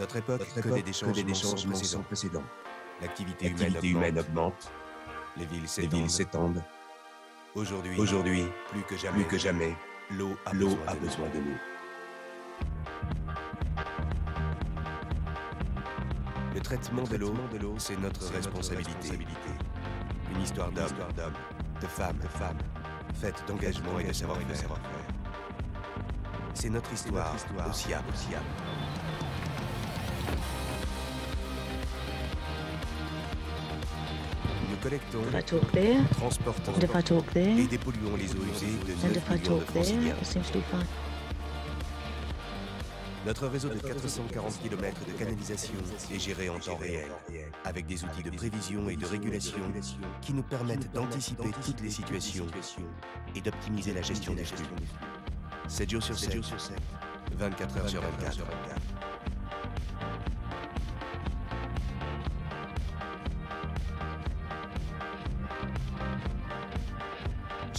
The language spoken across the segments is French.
Notre époque connaît des changements sans précédent. L'activité humaine augmente, les villes s'étendent. Aujourd'hui, plus que jamais, l'eau a besoin de nous. Le traitement de l'eau, c'est notre responsabilité. Une histoire d'hommes, de femmes, faite d'engagement et de savoir-faire. C'est notre histoire, OSIAP. Nous collectons, If I talk there, transportons and if I talk there, et dépolluons les eaux usées de and 9 if I millions de talk there, franciliens. it seems to be fine. Notre réseau de 440 km de canalisation est géré en temps réel, avec des outils de prévision et de régulation qui nous permettent d'anticiper toutes les situations et d'optimiser la gestion des flux. 7 jours sur 7, 24 heures sur 24.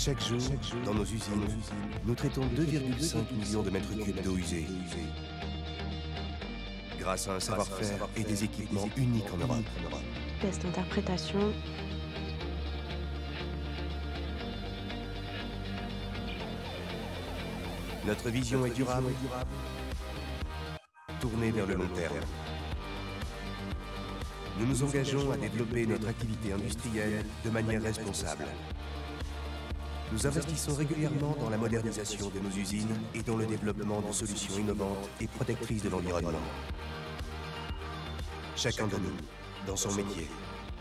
Chaque jour, dans nos usines, nous traitons 2,5 millions de mètres cubes d'eau usée. Grâce à un savoir-faire et des équipements uniques en Europe. Test d'interprétation. Notre vision est durable, tournée vers le long terme. Nous nous engageons à développer notre activité industrielle de manière responsable. Nous investissons régulièrement dans la modernisation de nos usines et dans le développement de solutions innovantes et protectrices de l'environnement. Chacun de nous, dans son métier,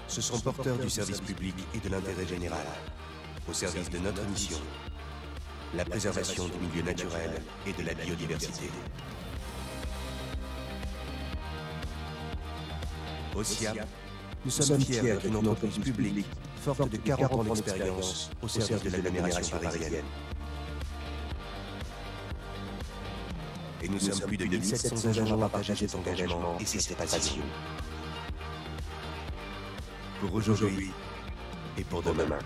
se sent porteur du service public et de l'intérêt général, au service de notre mission, la préservation du milieu naturel et de la biodiversité. OSIAP, nous sommes fiers d'être une entreprise publique forte de 40 ans d'expérience au service de l'agglomération parisienne. Et nous sommes plus de 1700 agents à partager cet engagement et cette passion. Pour aujourd'hui et pour demain.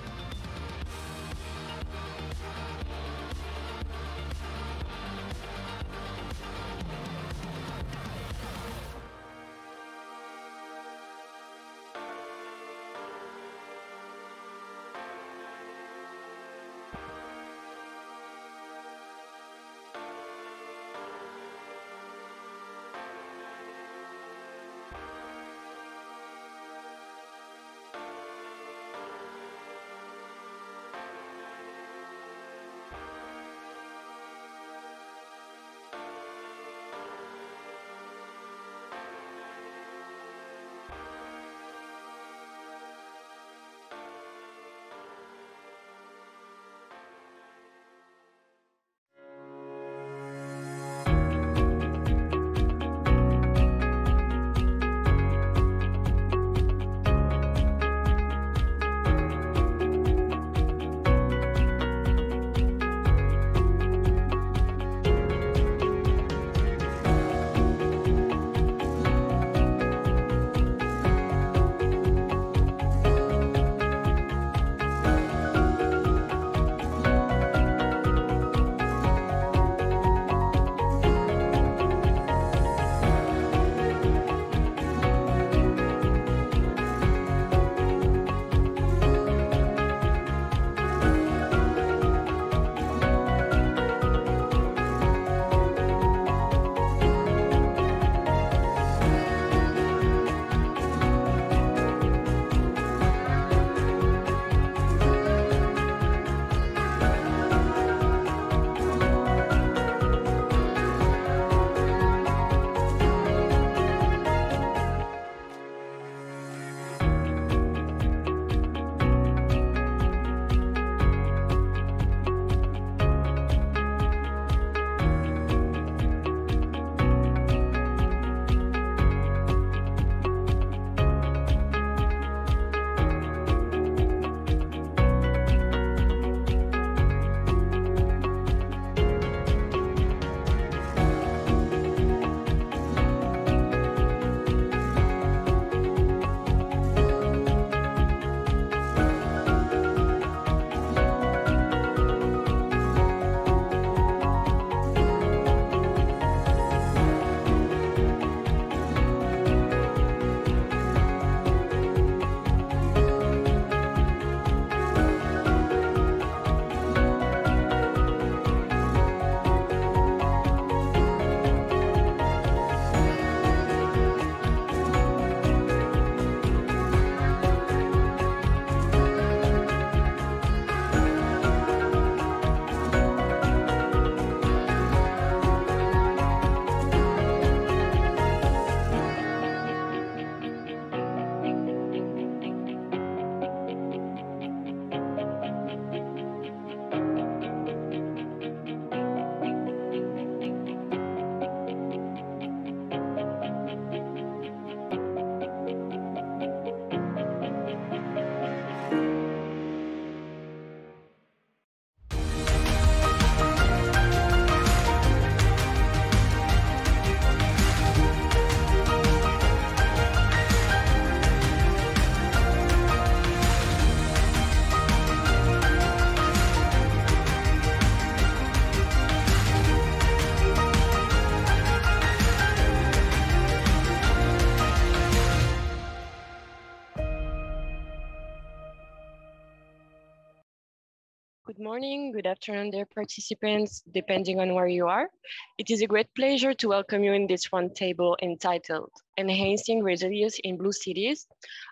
morning, good afternoon, dear participants, depending on where you are. It is a great pleasure to welcome you in this roundtable entitled Enhancing Resilience in Blue Cities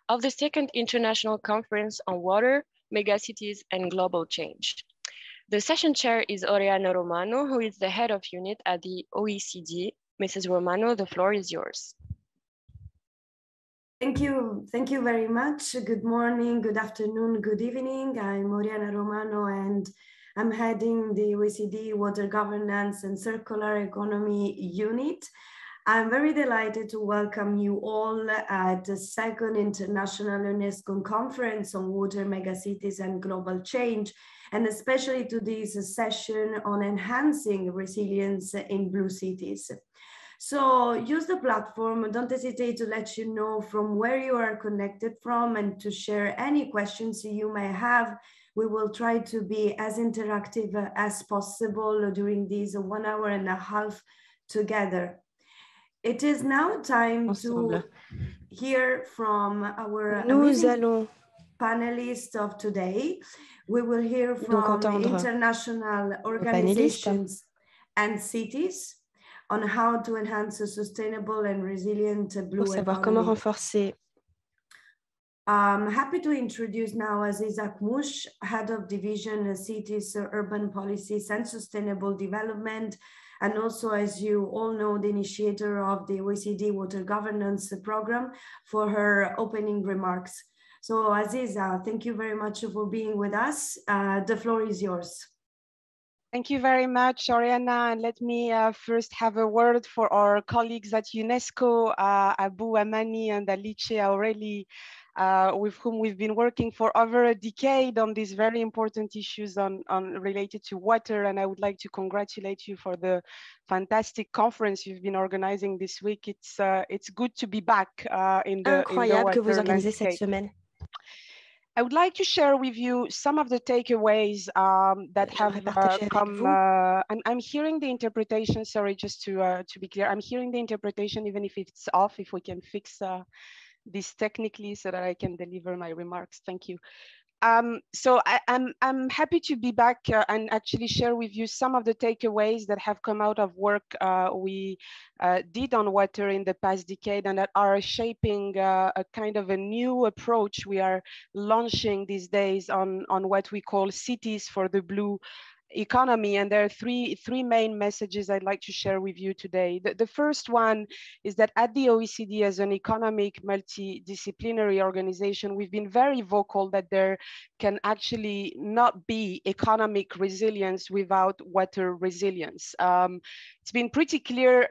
of the Second International Conference on Water, Megacities, and Global Change. The session chair is Oriana Romano, who is the head of unit at the OECD. Mrs. Romano, the floor is yours. Thank you very much. Good morning, good afternoon, good evening. I'm Oriana Romano and I'm heading the OECD Water Governance and Circular Economy Unit. I'm very delighted to welcome you all at the second International UNESCO Conference on Water, Megacities and Global Change, and especially to this session on enhancing resilience in blue cities. So use the platform, don't hesitate to let you know from where you are connected from and to share any questions you may have. We will try to be as interactive as possible during these 1 hour and a half together. It is now time to hear from our panelists of today. We will hear from international organizations and cities on how to enhance a sustainable and resilient blue economy. I'm happy to introduce now Aziz Akhmouch, Head of Division Cities, Urban Policies and Sustainable Development, and also, as you all know, the initiator of the OECD Water Governance Program, for her opening remarks. So Aziz, thank you very much for being with us. The floor is yours. Thank you very much, Oriana. And let me first have a word for our colleagues at UNESCO, Abu Amani and Alice Aureli, with whom we've been working for over a decade on these very important issues related to water. And I would like to congratulate you for the fantastic conference you've been organizing this week. It's good to be back in the water landscape. I would like to share with you some of the takeaways that have come. I'm hearing the interpretation, sorry, just to be clear, I'm hearing the interpretation even if it's off, if we can fix this technically so that I can deliver my remarks. Thank you. So I'm happy to be back and actually share with you some of the takeaways that have come out of work we did on water in the past decade and that are shaping a kind of a new approach we are launching these days on what we call cities for the blue economy. And there are three main messages I'd like to share with you today. The first one is that at the OECD, as an economic multidisciplinary organization, we've been very vocal that there can actually not be economic resilience without water resilience. It's been pretty clear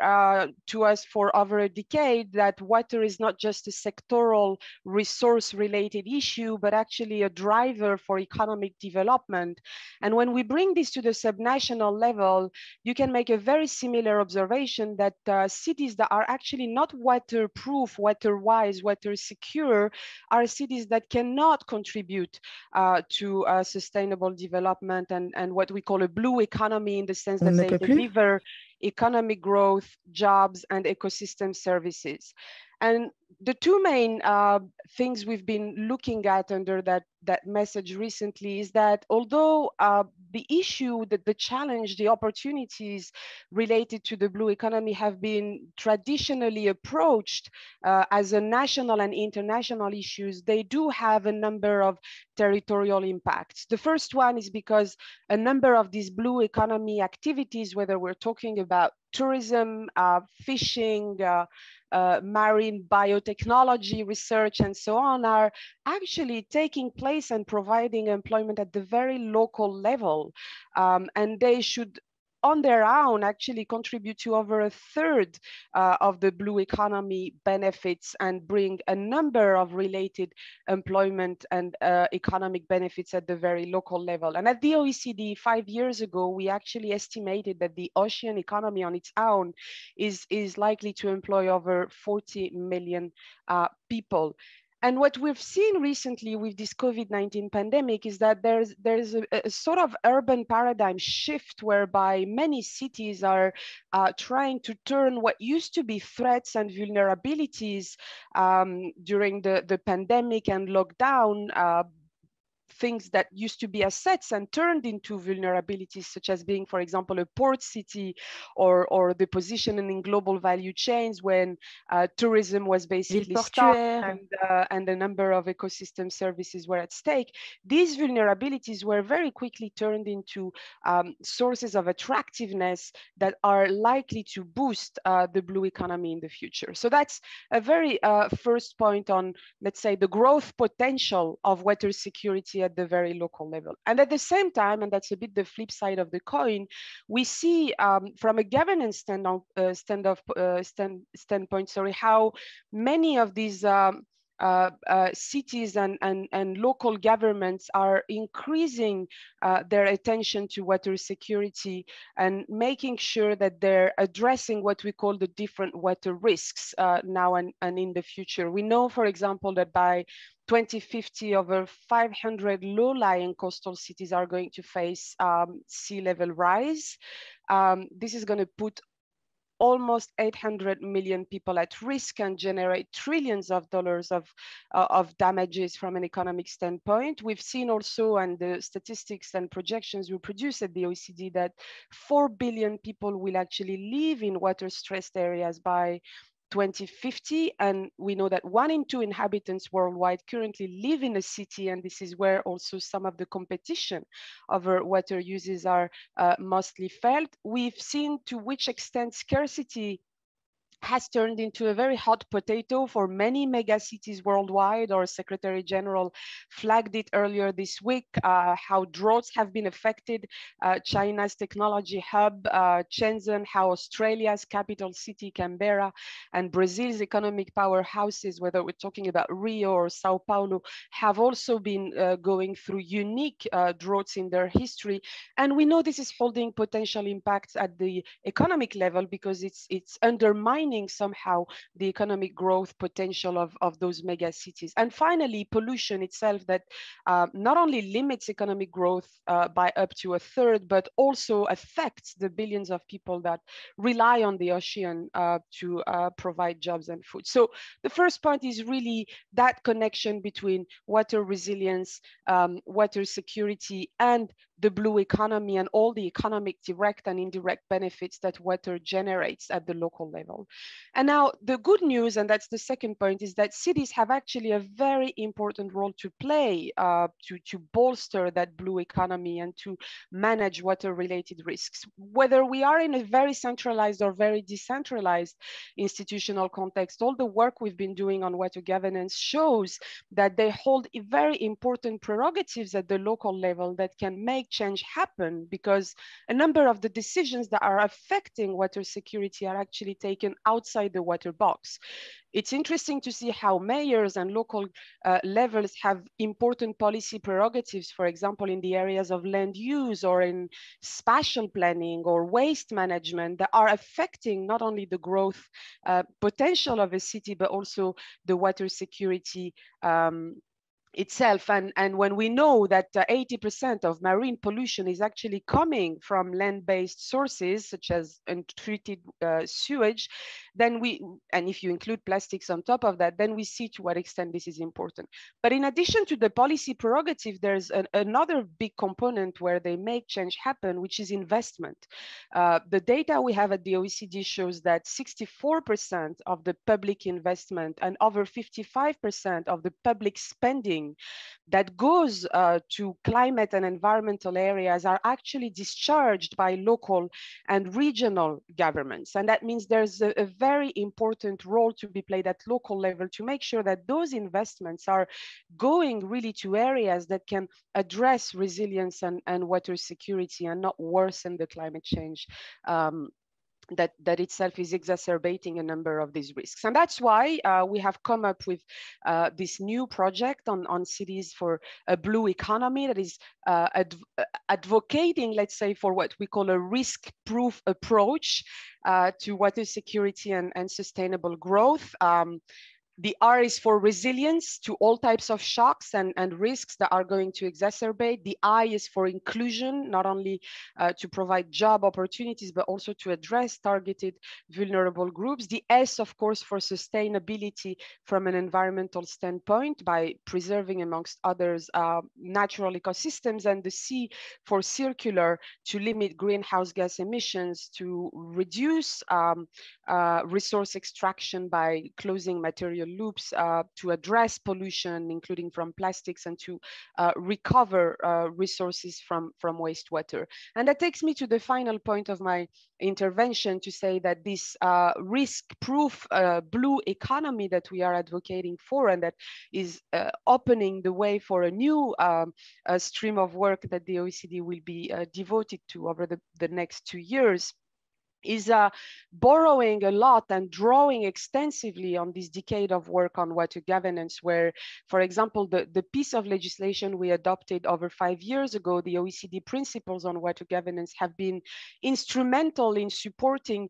to us for over a decade that water is not just a sectoral resource-related issue, but actually a driver for economic development. And when we bring this to the subnational level, you can make a very similar observation that cities that are actually not waterproof, water-wise, water-secure are cities that cannot contribute to sustainable development and what we call a blue economy, in the sense that they deliver economic growth, jobs, and ecosystem services. And the two main things we've been looking at under that message recently is that although the issue, the challenge, the opportunities related to the blue economy have been traditionally approached as a national and international issues, they do have a number of territorial impacts. The first one is because a number of these blue economy activities, whether we're talking about tourism, fishing, marine biotechnology research, and so on, are actually taking place and providing employment at the very local level. And they should, on their own, actually contribute to over a third of the blue economy benefits and bring a number of related employment and economic benefits at the very local level. And at the OECD 5 years ago, we actually estimated that the ocean economy on its own is likely to employ over 40 million people. And what we've seen recently with this COVID-19 pandemic is that there's a sort of urban paradigm shift whereby many cities are trying to turn what used to be threats and vulnerabilities during the pandemic and lockdown things that used to be assets and turned into vulnerabilities, such as being, for example, a port city, or the positioning in global value chains when tourism was basically stopped and a number of ecosystem services were at stake. These vulnerabilities were very quickly turned into sources of attractiveness that are likely to boost the blue economy in the future. So that's a very first point on, let's say, the growth potential of water security at the very local level. And at the same time, and that's a bit the flip side of the coin, we see from a governance standpoint, how many of these cities and local governments are increasing their attention to water security and making sure that they're addressing what we call the different water risks now and in the future. We know, for example, that by 2050, over 500 low-lying coastal cities are going to face sea level rise. This is going to put almost 800 million people at risk and generate trillions of dollars of damages from an economic standpoint. We've seen also, and the statistics and projections we produce at the OECD, that 4 billion people will actually live in water-stressed areas by 2050, and we know that 1 in 2 inhabitants worldwide currently live in a city, and this is where also some of the competition over water uses are mostly felt. We've seen to which extent scarcity has turned into a very hot potato for many mega cities worldwide. Our Secretary General flagged it earlier this week, how droughts have been affected China's technology hub, Shenzhen, how Australia's capital city, Canberra, and Brazil's economic powerhouses, whether we're talking about Rio or Sao Paulo, have also been going through unique droughts in their history. And we know this is holding potential impacts at the economic level because it's undermining somehow the economic growth potential of those mega cities. And finally, pollution itself, that not only limits economic growth by up to 1/3, but also affects the billions of people that rely on the ocean to provide jobs and food. So the first point is really that connection between water resilience, water security, and the blue economy and all the economic direct and indirect benefits that water generates at the local level. And now the good news, and that's the second point, is that cities have actually a very important role to play to bolster that blue economy and to manage water-related risks. Whether we are in a very centralized or very decentralized institutional context, all the work we've been doing on water governance shows that they hold very important prerogatives at the local level that can make change happen, because a number of the decisions that are affecting water security are actually taken outside the water box. It's interesting to see how mayors and local levels have important policy prerogatives, for example, in the areas of land use or in spatial planning or waste management, that are affecting not only the growth potential of a city, but also the water security itself. And when we know that 80% of marine pollution is actually coming from land-based sources, such as untreated sewage, then and if you include plastics on top of that, then we see to what extent this is important. But in addition to the policy prerogative, there's another big component where they make change happen, which is investment. The data we have at the OECD shows that 64% of the public investment and over 55% of the public spending that goes to climate and environmental areas are actually discharged by local and regional governments. And that means there's a very important role to be played at local level to make sure that those investments are going really to areas that can address resilience and water security and not worsen the climate change that itself is exacerbating a number of these risks. And that's why we have come up with this new project on cities for a blue economy that is advocating, let's say, for what we call a risk-proof approach to water security and sustainable growth. The R is for resilience to all types of shocks and risks that are going to exacerbate. The I is for inclusion, not only to provide job opportunities, but also to address targeted vulnerable groups. The S, of course, for sustainability from an environmental standpoint by preserving, amongst others, natural ecosystems. And the C for circular, to limit greenhouse gas emissions, to reduce resource extraction by closing material loops, to address pollution, including from plastics, and to recover resources from wastewater. And that takes me to the final point of my intervention, to say that this risk-proof blue economy that we are advocating for, and that is opening the way for a new stream of work that the OECD will be devoted to over the next 2 years, is borrowing a lot and drawing extensively on this decade of work on water governance, where, for example, the piece of legislation we adopted over 5 years ago, the OECD principles on water governance, have been instrumental in supporting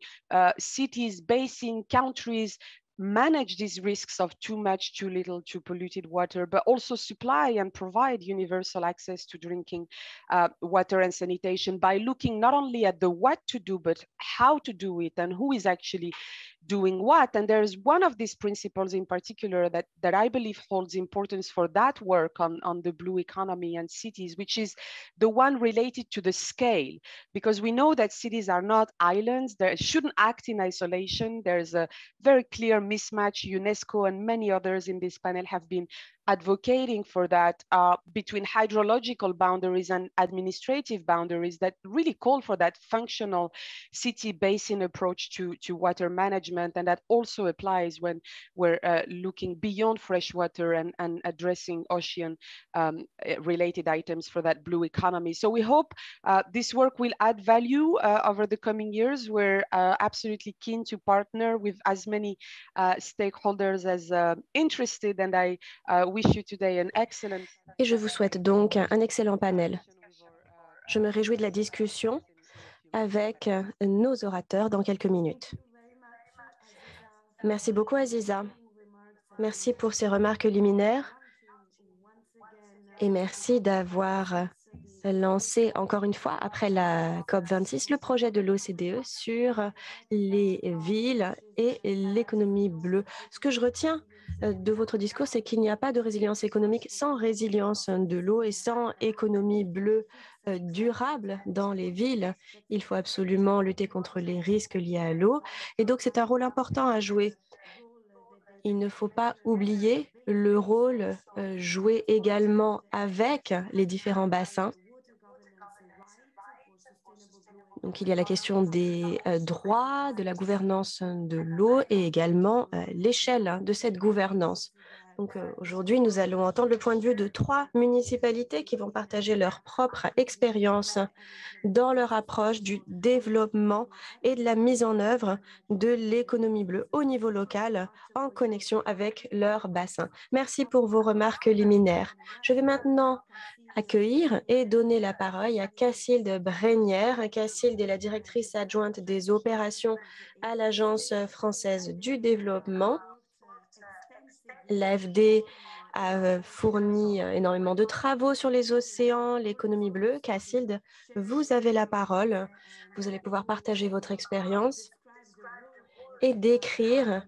cities, basin, countries, manage these risks of too much, too little, too polluted water, but also supply and provide universal access to drinking water and sanitation by looking not only at the what to do, but how to do it and who is actually doing what. And there's one of these principles in particular that I believe holds importance for that work on the blue economy and cities, which is the one related to the scale, because we know that cities are not islands. They shouldn't act in isolation. There's a very clear mismatch. UNESCO and many others in this panel have been advocating for that between hydrological boundaries and administrative boundaries that really call for that functional city basin approach to water management. And that also applies when we're looking beyond freshwater and addressing ocean related items for that blue economy. So we hope this work will add value over the coming years. We're absolutely keen to partner with as many stakeholders as interested, and I wish you today an excellent... Et je vous souhaite donc un excellent panel. Je me réjouis de la discussion avec nos orateurs dans quelques minutes. Merci beaucoup, Aziza. Merci pour ces remarques liminaires et merci d'avoir lancé encore une fois, après la COP26, le projet de l'OCDE sur les villes et l'économie bleue. Ce que je retiens de votre discours, c'est qu'il n'y a pas de résilience économique sans résilience de l'eau et sans économie bleue durable dans les villes. Il faut absolument lutter contre les risques liés à l'eau et donc c'est un rôle important à jouer. Il ne faut pas oublier le rôle joué également avec les différents bassins. Donc, il y a la question des droits, de la gouvernance de l'eau et également l'échelle de cette gouvernance. Donc, aujourd'hui, nous allons entendre le point de vue de 3 municipalités qui vont partager leur propre expérience dans leur approche du développement et de la mise en œuvre de l'économie bleue au niveau local en connexion avec leur bassin. Merci pour vos remarques liminaires. Je vais maintenant accueillir et donner la parole à Cassilde Brenière. Cassilde est la directrice adjointe des opérations à l'Agence française du développement. L'AFD a fourni énormément de travaux sur les océans, l'économie bleue. Cassilde, vous avez la parole. Vous allez pouvoir partager votre expérience et décrire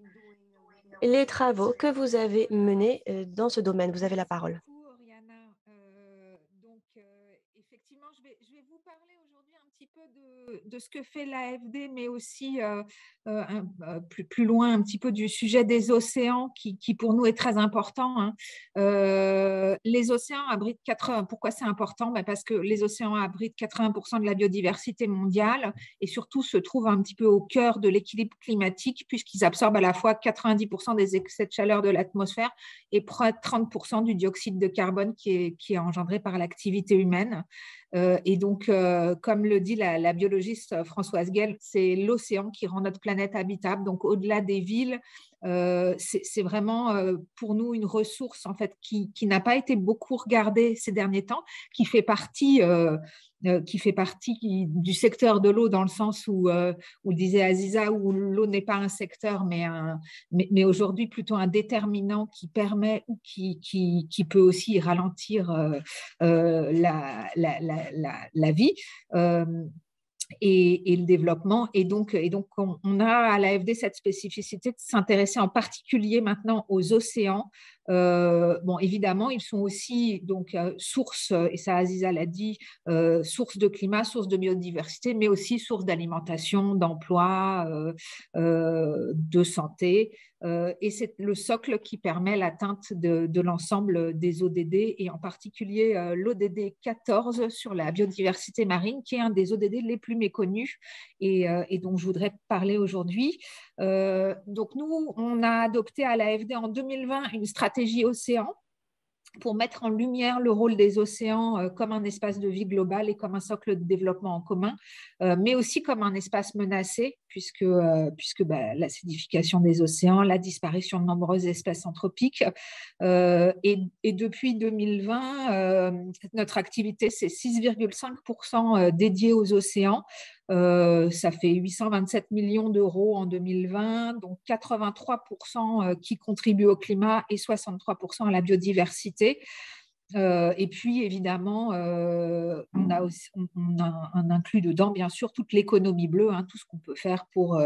les travaux que vous avez menés dans ce domaine. Vous avez la parole. Effectivement, je vais vous parler aujourd'hui un petit peu de ce que fait l'AFD, mais aussi plus loin un petit peu du sujet des océans qui pour nous est très important. Hein. Les océans abritent 80%. Pourquoi c'est important? Parce que les océans abritent 80% de la biodiversité mondiale et surtout se trouvent un petit peu au cœur de l'équilibre climatique puisqu'ils absorbent à la fois 90% des excès de chaleur de l'atmosphère et près de 30% du dioxyde de carbone qui est engendré par l'activité humaine. Et donc, comme le dit la biologiste Françoise Gell, c'est l'océan qui rend notre planète habitable. Donc, au-delà des villes, c'est vraiment pour nous une ressource en fait qui n'a pas été beaucoup regardée ces derniers temps, qui fait partie qui fait partie du secteur de l'eau dans le sens où disait Aziza, où l'eau n'est pas un secteur, mais aujourd'hui plutôt un déterminant qui permet ou qui peut aussi ralentir la vie. Et le développement. Et donc on a à l'AFD cette spécificité de s'intéresser en particulier maintenant aux océans. Bon, évidemment, ils sont aussi donc source, et ça Aziza l'a dit, source de climat, source de biodiversité, mais aussi source d'alimentation, d'emploi, de santé. Et c'est le socle qui permet l'atteinte de l'ensemble des ODD, et en particulier l'ODD 14 sur la biodiversité marine, qui est un des ODD les plus méconnus et dont je voudrais parler aujourd'hui. Donc nous, on a adopté à l'AFD en 2020 une stratégie océan pour mettre en lumière le rôle des océans comme un espace de vie global et comme un socle de développement en commun, mais aussi comme un espace menacé, puisque l'acidification des océans, la disparition de nombreuses espèces anthropiques. Et depuis 2020, notre activité, c'est 6,5% dédiée aux océans. Ça fait 827 millions d'euros en 2020, donc 83% qui contribuent au climat et 63% à la biodiversité. Et puis, évidemment, on inclut dedans, bien sûr, toute l'économie bleue, tout ce qu'on peut faire pour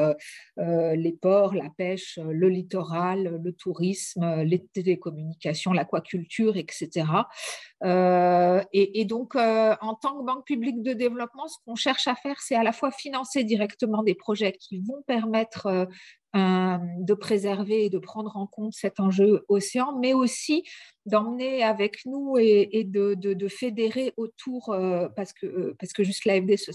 les ports, la pêche, le littoral, le tourisme, les télécommunications, l'aquaculture, etc. Et donc, en tant que banque publique de développement, ce qu'on cherche à faire, c'est à la fois financer directement des projets qui vont permettre de préserver et de prendre en compte cet enjeu océan, mais aussi d'emmener avec nous et de fédérer autour, parce que juste l'AFD, ce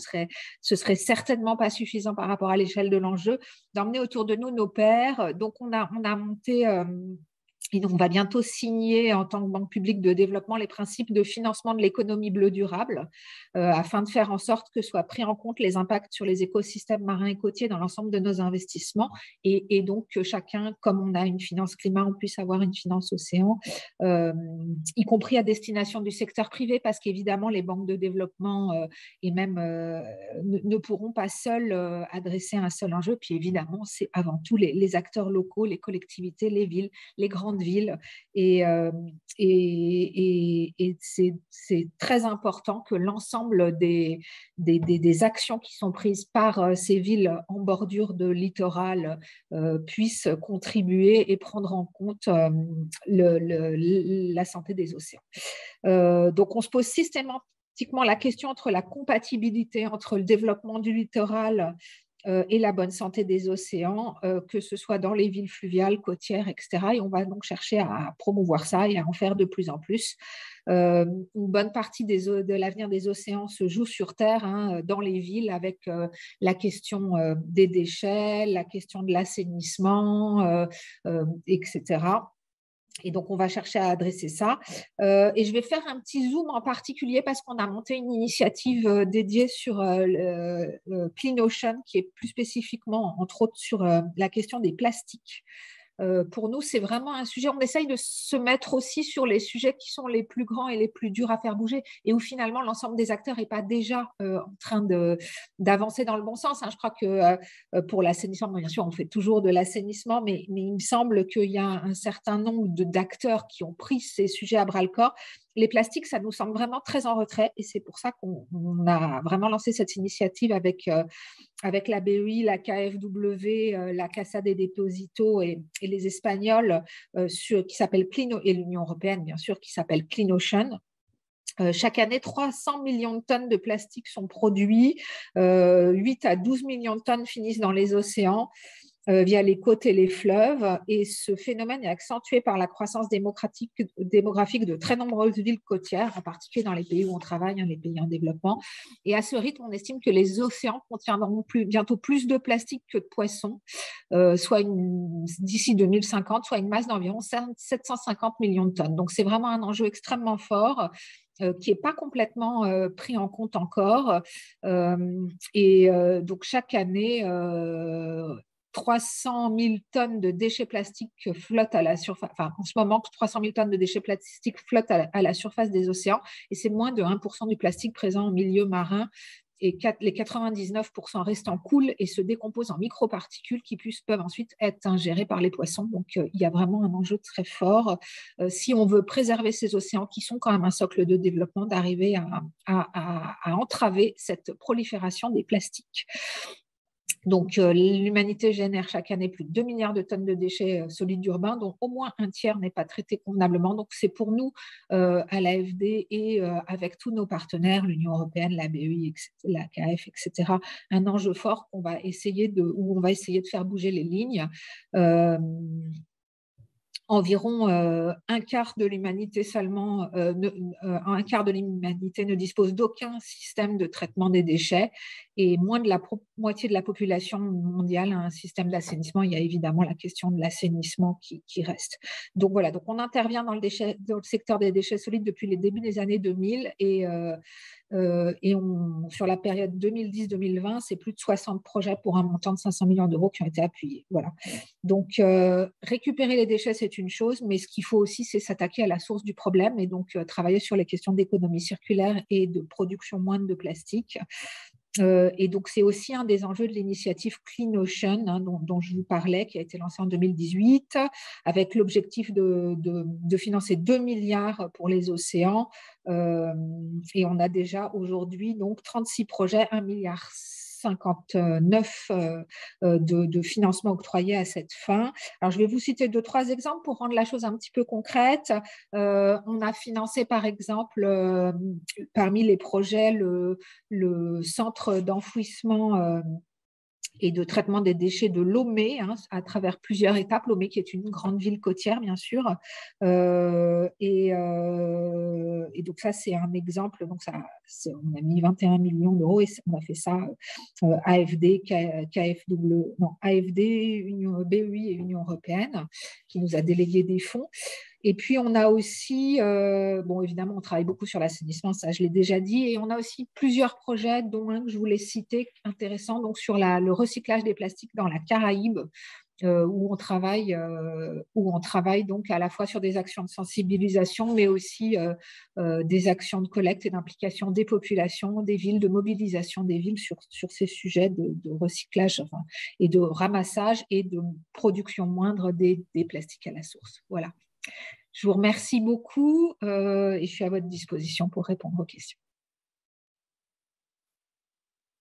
serait certainement pas suffisant par rapport à l'échelle de l'enjeu, d'emmener autour de nous nos pairs. Donc, on a monté... Et donc, on va bientôt signer en tant que banque publique de développement les principes de financement de l'économie bleue durable afin de faire en sorte que soient pris en compte les impacts sur les écosystèmes marins et côtiers dans l'ensemble de nos investissements et donc que chacun, comme on a une finance climat, on puisse avoir une finance océan, y compris à destination du secteur privé, parce qu'évidemment, les banques de développement et même ne pourront pas seules adresser un seul enjeu. Puis évidemment, c'est avant tout les acteurs locaux, les collectivités, les villes, les grandes villes, et c'est très important que l'ensemble des actions qui sont prises par ces villes en bordure de littoral puissent contribuer et prendre en compte la santé des océans. Donc on se pose systématiquement la question entre la compatibilité entre le développement du littoral et la bonne santé des océans, que ce soit dans les villes fluviales, côtières, etc. Et on va donc chercher à promouvoir ça et à en faire de plus en plus. Une bonne partie de l'avenir des océans se joue sur Terre, dans les villes, avec la question des déchets, la question de l'assainissement, etc. Et donc, on va chercher à adresser ça. Et je vais faire un petit zoom en particulier parce qu'on a monté une initiative dédiée sur Clean Ocean, qui est plus spécifiquement, entre autres, sur la question des plastiques. Pour nous, c'est vraiment un sujet, on essaye de se mettre aussi sur les sujets qui sont les plus grands et les plus durs à faire bouger, et où finalement l'ensemble des acteurs n'est pas déjà en train d'avancer dans le bon sens. Je crois que pour l'assainissement, bien sûr, on fait toujours de l'assainissement, mais il me semble qu'il y a un certain nombre d'acteurs qui ont pris ces sujets à bras-le-corps. Les plastiques, ça nous semble vraiment très en retrait, et c'est pour ça qu'on a vraiment lancé cette initiative avec la BEI, la KfW, la Casa de Deposito et les Espagnols, qui s'appelle Clean, et l'Union européenne, bien sûr, qui s'appelle Clean Ocean. Chaque année, 300 millions de tonnes de plastique sont produits, 8 à 12 millions de tonnes finissent dans les océans via les côtes et les fleuves. Et ce phénomène est accentué par la croissance démographique de très nombreuses villes côtières, en particulier dans les pays où on travaille, les pays en développement. Et à ce rythme, on estime que les océans contiendront bientôt plus de plastique que de poissons, soit d'ici 2050, soit une masse d'environ 750 millions de tonnes. Donc, c'est vraiment un enjeu extrêmement fort qui n'est pas complètement pris en compte encore. Donc, chaque année, 300 000 tonnes de déchets plastiques flottent à la surface. Enfin, en ce moment, 300 000 tonnes de déchets plastiques flottent à la surface des océans et c'est moins de 1% du plastique présent en milieu marin. Et les 99% restants coulent et se décomposent en microparticules qui peuvent ensuite être ingérées par les poissons. Donc, il y a vraiment un enjeu très fort, si on veut préserver ces océans qui sont quand même un socle de développement, d'arriver à entraver cette prolifération des plastiques. Donc, l'humanité génère chaque année plus de 2 milliards de tonnes de déchets solides urbains, dont au moins un tiers n'est pas traité convenablement. Donc, c'est pour nous, à l'AFD et avec tous nos partenaires, l'Union européenne, la BEI, la KF, etc., un enjeu fort où on va essayer de faire bouger les lignes. Environ un quart de l'humanité seulement, un quart de l'humanité ne dispose d'aucun système de traitement des déchets et moins de la moitié de la population mondiale a un système d'assainissement. Il y a évidemment la question de l'assainissement qui reste. Donc voilà, donc on intervient dans le secteur des déchets solides depuis les débuts des années 2000 et sur la période 2010-2020, c'est plus de 60 projets pour un montant de 500 millions d'euros qui ont été appuyés. Voilà. Donc, récupérer les déchets, c'est une chose, mais ce qu'il faut aussi, c'est s'attaquer à la source du problème et donc travailler sur les questions d'économie circulaire et de production moindre de plastique. Et donc, c'est aussi un des enjeux de l'initiative Clean Ocean, hein, dont je vous parlais, qui a été lancée en 2018, avec l'objectif de financer 2 milliards pour les océans. Et on a déjà aujourd'hui donc 36 projets, 1,59 milliard de financement octroyé à cette fin. Alors, je vais vous citer 2-3 exemples pour rendre la chose un petit peu concrète. On a financé, par exemple, parmi les projets, le centre d'enfouissement et de traitement des déchets de Lomé, hein, à travers plusieurs étapes. Lomé qui est une grande ville côtière, bien sûr. Et donc ça, c'est un exemple. Donc on a mis 21 millions d'euros et on a fait ça AFD, AFD, BEI et Union européenne, qui nous a délégué des fonds. Et puis, on a aussi, évidemment, on travaille beaucoup sur l'assainissement, ça je l'ai déjà dit, et on a aussi plusieurs projets, dont un que je voulais citer, intéressant, donc sur le recyclage des plastiques dans la Caraïbe, où on travaille donc à la fois sur des actions de sensibilisation, mais aussi des actions de collecte et d'implication des populations, des villes, de mobilisation des villes sur ces sujets de recyclage et de ramassage et de production moindre des plastiques à la source. Voilà. Je vous remercie beaucoup et je suis à votre disposition pour répondre aux questions.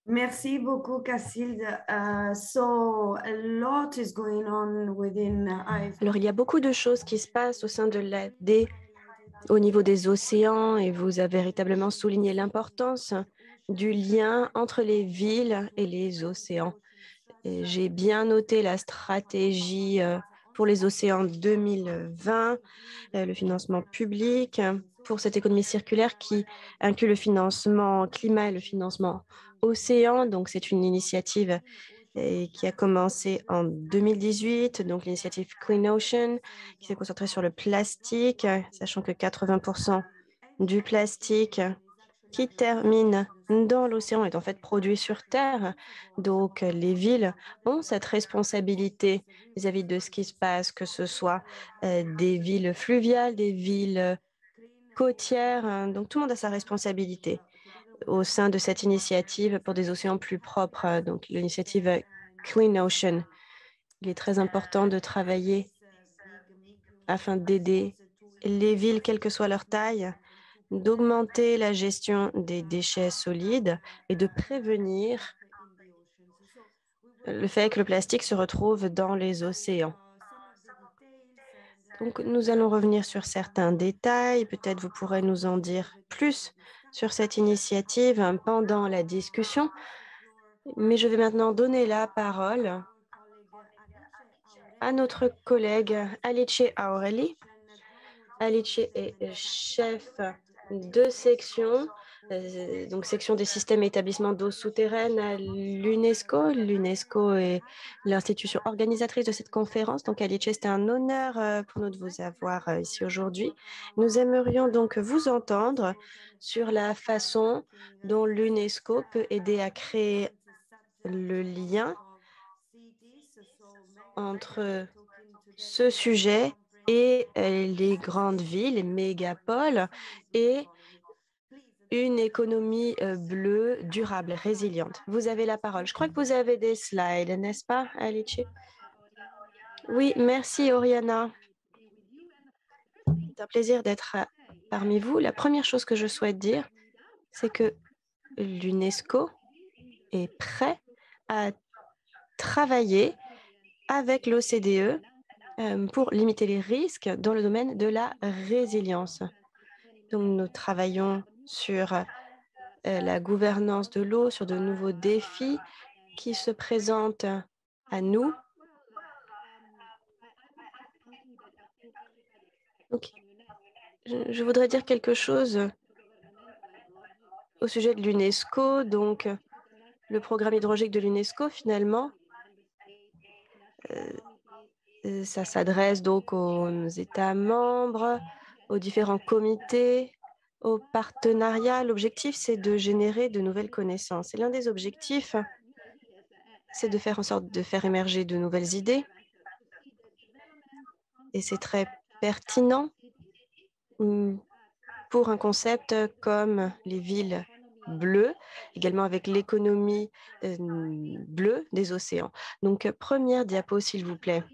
Merci beaucoup, Casilde. So a lot is going on within AFD. Alors, il y a beaucoup de choses qui se passent au sein de l'AFD au niveau des océans et vous avez véritablement souligné l'importance du lien entre les villes et les océans. J'ai bien noté la stratégie pour les océans 2020, le financement public pour cette économie circulaire qui inclut le financement climat et le financement océan. Donc, c'est une initiative qui a commencé en 2018, donc l'initiative Clean Ocean, qui s'est concentrée sur le plastique, sachant que 80% du plastique qui termine dans l'océan est en fait produit sur Terre. Donc, les villes ont cette responsabilité vis-à-vis de ce qui se passe, que ce soit des villes fluviales, des villes côtières. Donc, tout le monde a sa responsabilité au sein de cette initiative pour des océans plus propres, donc l'initiative Clean Ocean. Il est très important de travailler afin d'aider les villes, quelle que soit leur taille, d'augmenter la gestion des déchets solides et de prévenir le fait que le plastique se retrouve dans les océans. Donc, nous allons revenir sur certains détails. Peut-être vous pourrez nous en dire plus sur cette initiative pendant la discussion. Mais je vais maintenant donner la parole à notre collègue Alice Aureli. Alice est chef de section, donc section des systèmes et établissements d'eau souterraine à l'UNESCO. L'UNESCO est l'institution organisatrice de cette conférence. Donc, Alice, c'est un honneur pour nous de vous avoir ici aujourd'hui. Nous aimerions donc vous entendre sur la façon dont l'UNESCO peut aider à créer le lien entre ce sujet et les grandes villes, les mégapoles, et une économie bleue, durable, résiliente. Vous avez la parole. Je crois que vous avez des slides, n'est-ce pas, Alice? Oui, merci, Oriana. C'est un plaisir d'être parmi vous. La première chose que je souhaite dire, c'est que l'UNESCO est prêt à travailler avec l'OCDE pour limiter les risques dans le domaine de la résilience. Donc, nous travaillons sur la gouvernance de l'eau, sur de nouveaux défis qui se présentent à nous. Donc, je voudrais dire quelque chose au sujet de l'UNESCO. Donc, le programme hydraulique de l'UNESCO, finalement, ça s'adresse donc aux États membres, aux différents comités, aux partenariats. L'objectif, c'est de générer de nouvelles connaissances. Et l'un des objectifs, c'est de faire en sorte de faire émerger de nouvelles idées. Et c'est très pertinent pour un concept comme les villes bleues, également avec l'économie bleue des océans. Donc, première diapo, s'il vous plaît.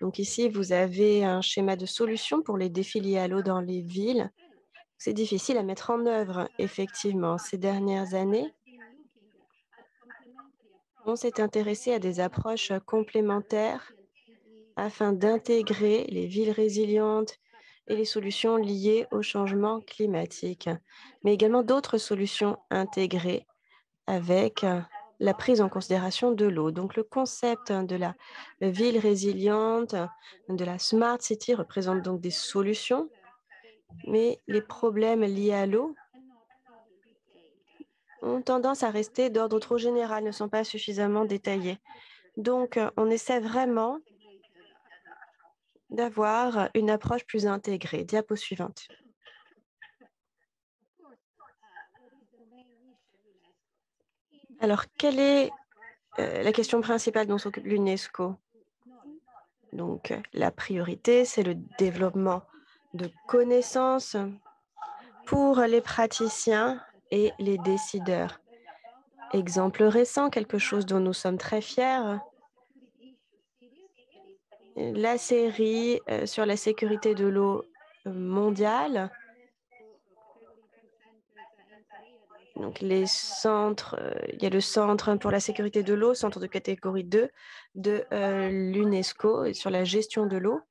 Donc ici, vous avez un schéma de solution pour les défis liés à l'eau dans les villes. C'est difficile à mettre en œuvre, effectivement. Ces dernières années, on s'est intéressé à des approches complémentaires afin d'intégrer les villes résilientes et les solutions liées au changement climatique, mais également d'autres solutions intégrées avec la prise en considération de l'eau. Donc, le concept de la ville résiliente, de la Smart City représente donc des solutions, mais les problèmes liés à l'eau ont tendance à rester d'ordre trop général, ne sont pas suffisamment détaillés. Donc, on essaie vraiment d'avoir une approche plus intégrée. Diapo suivante. Alors, quelle est la question principale dont s'occupe l'UNESCO? Donc, la priorité, c'est le développement de connaissances pour les praticiens et les décideurs. Exemple récent, quelque chose dont nous sommes très fiers, la série sur la sécurité de l'eau mondiale. Donc, les centres, il y a le Centre pour la sécurité de l'eau, centre de catégorie 2 de l'UNESCO sur la gestion de l'eau.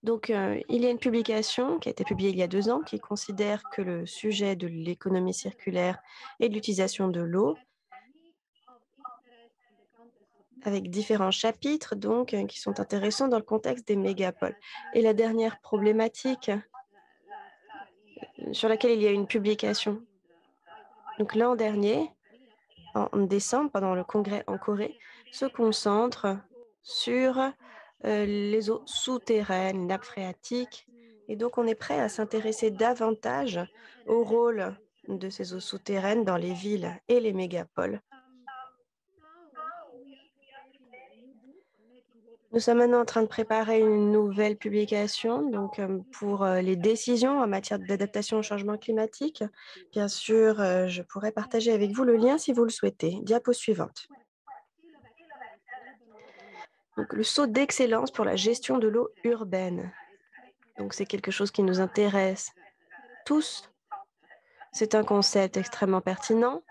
Donc, il y a une publication qui a été publiée il y a 2 ans qui considère que le sujet de l'économie circulaire et de l'utilisation de l'eau, avec différents chapitres donc, qui sont intéressants dans le contexte des mégapoles. Et la dernière problématique sur laquelle il y a une publication. Donc, l'an dernier, en décembre, pendant le congrès en Corée, se concentre sur les eaux souterraines, les nappes phréatiques. Et donc, on est prêt à s'intéresser davantage au rôle de ces eaux souterraines dans les villes et les mégapoles. Nous sommes maintenant en train de préparer une nouvelle publication donc, pour les décisions en matière d'adaptation au changement climatique. Bien sûr, je pourrais partager avec vous le lien si vous le souhaitez. Diapo suivante. Donc, le saut d'excellence pour la gestion de l'eau urbaine. Donc, c'est quelque chose qui nous intéresse tous. C'est un concept extrêmement pertinent.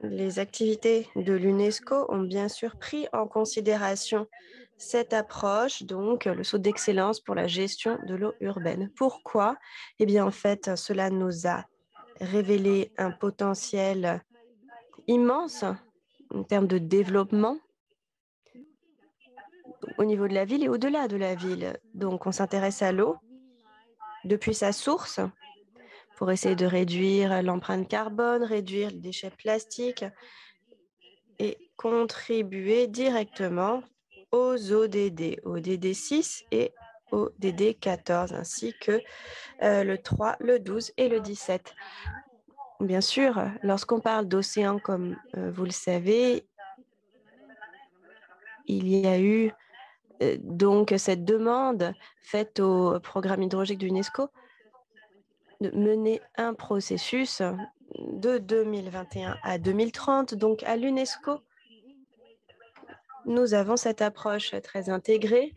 Les activités de l'UNESCO ont bien sûr pris en considération cette approche, donc le saut d'excellence pour la gestion de l'eau urbaine. Pourquoi? Eh bien, en fait, cela nous a révélé un potentiel immense en termes de développement au niveau de la ville et au-delà de la ville. Donc, on s'intéresse à l'eau depuis sa source pour essayer de réduire l'empreinte carbone, réduire les déchets plastiques et contribuer directement aux ODD, ODD 6 et ODD 14, ainsi que le 3, le 12 et le 17. Bien sûr, lorsqu'on parle d'océan, comme vous le savez, il y a eu donc cette demande faite au programme hydraulique de l'UNESCO de mener un processus de 2021 à 2030. Donc à l'UNESCO, nous avons cette approche très intégrée.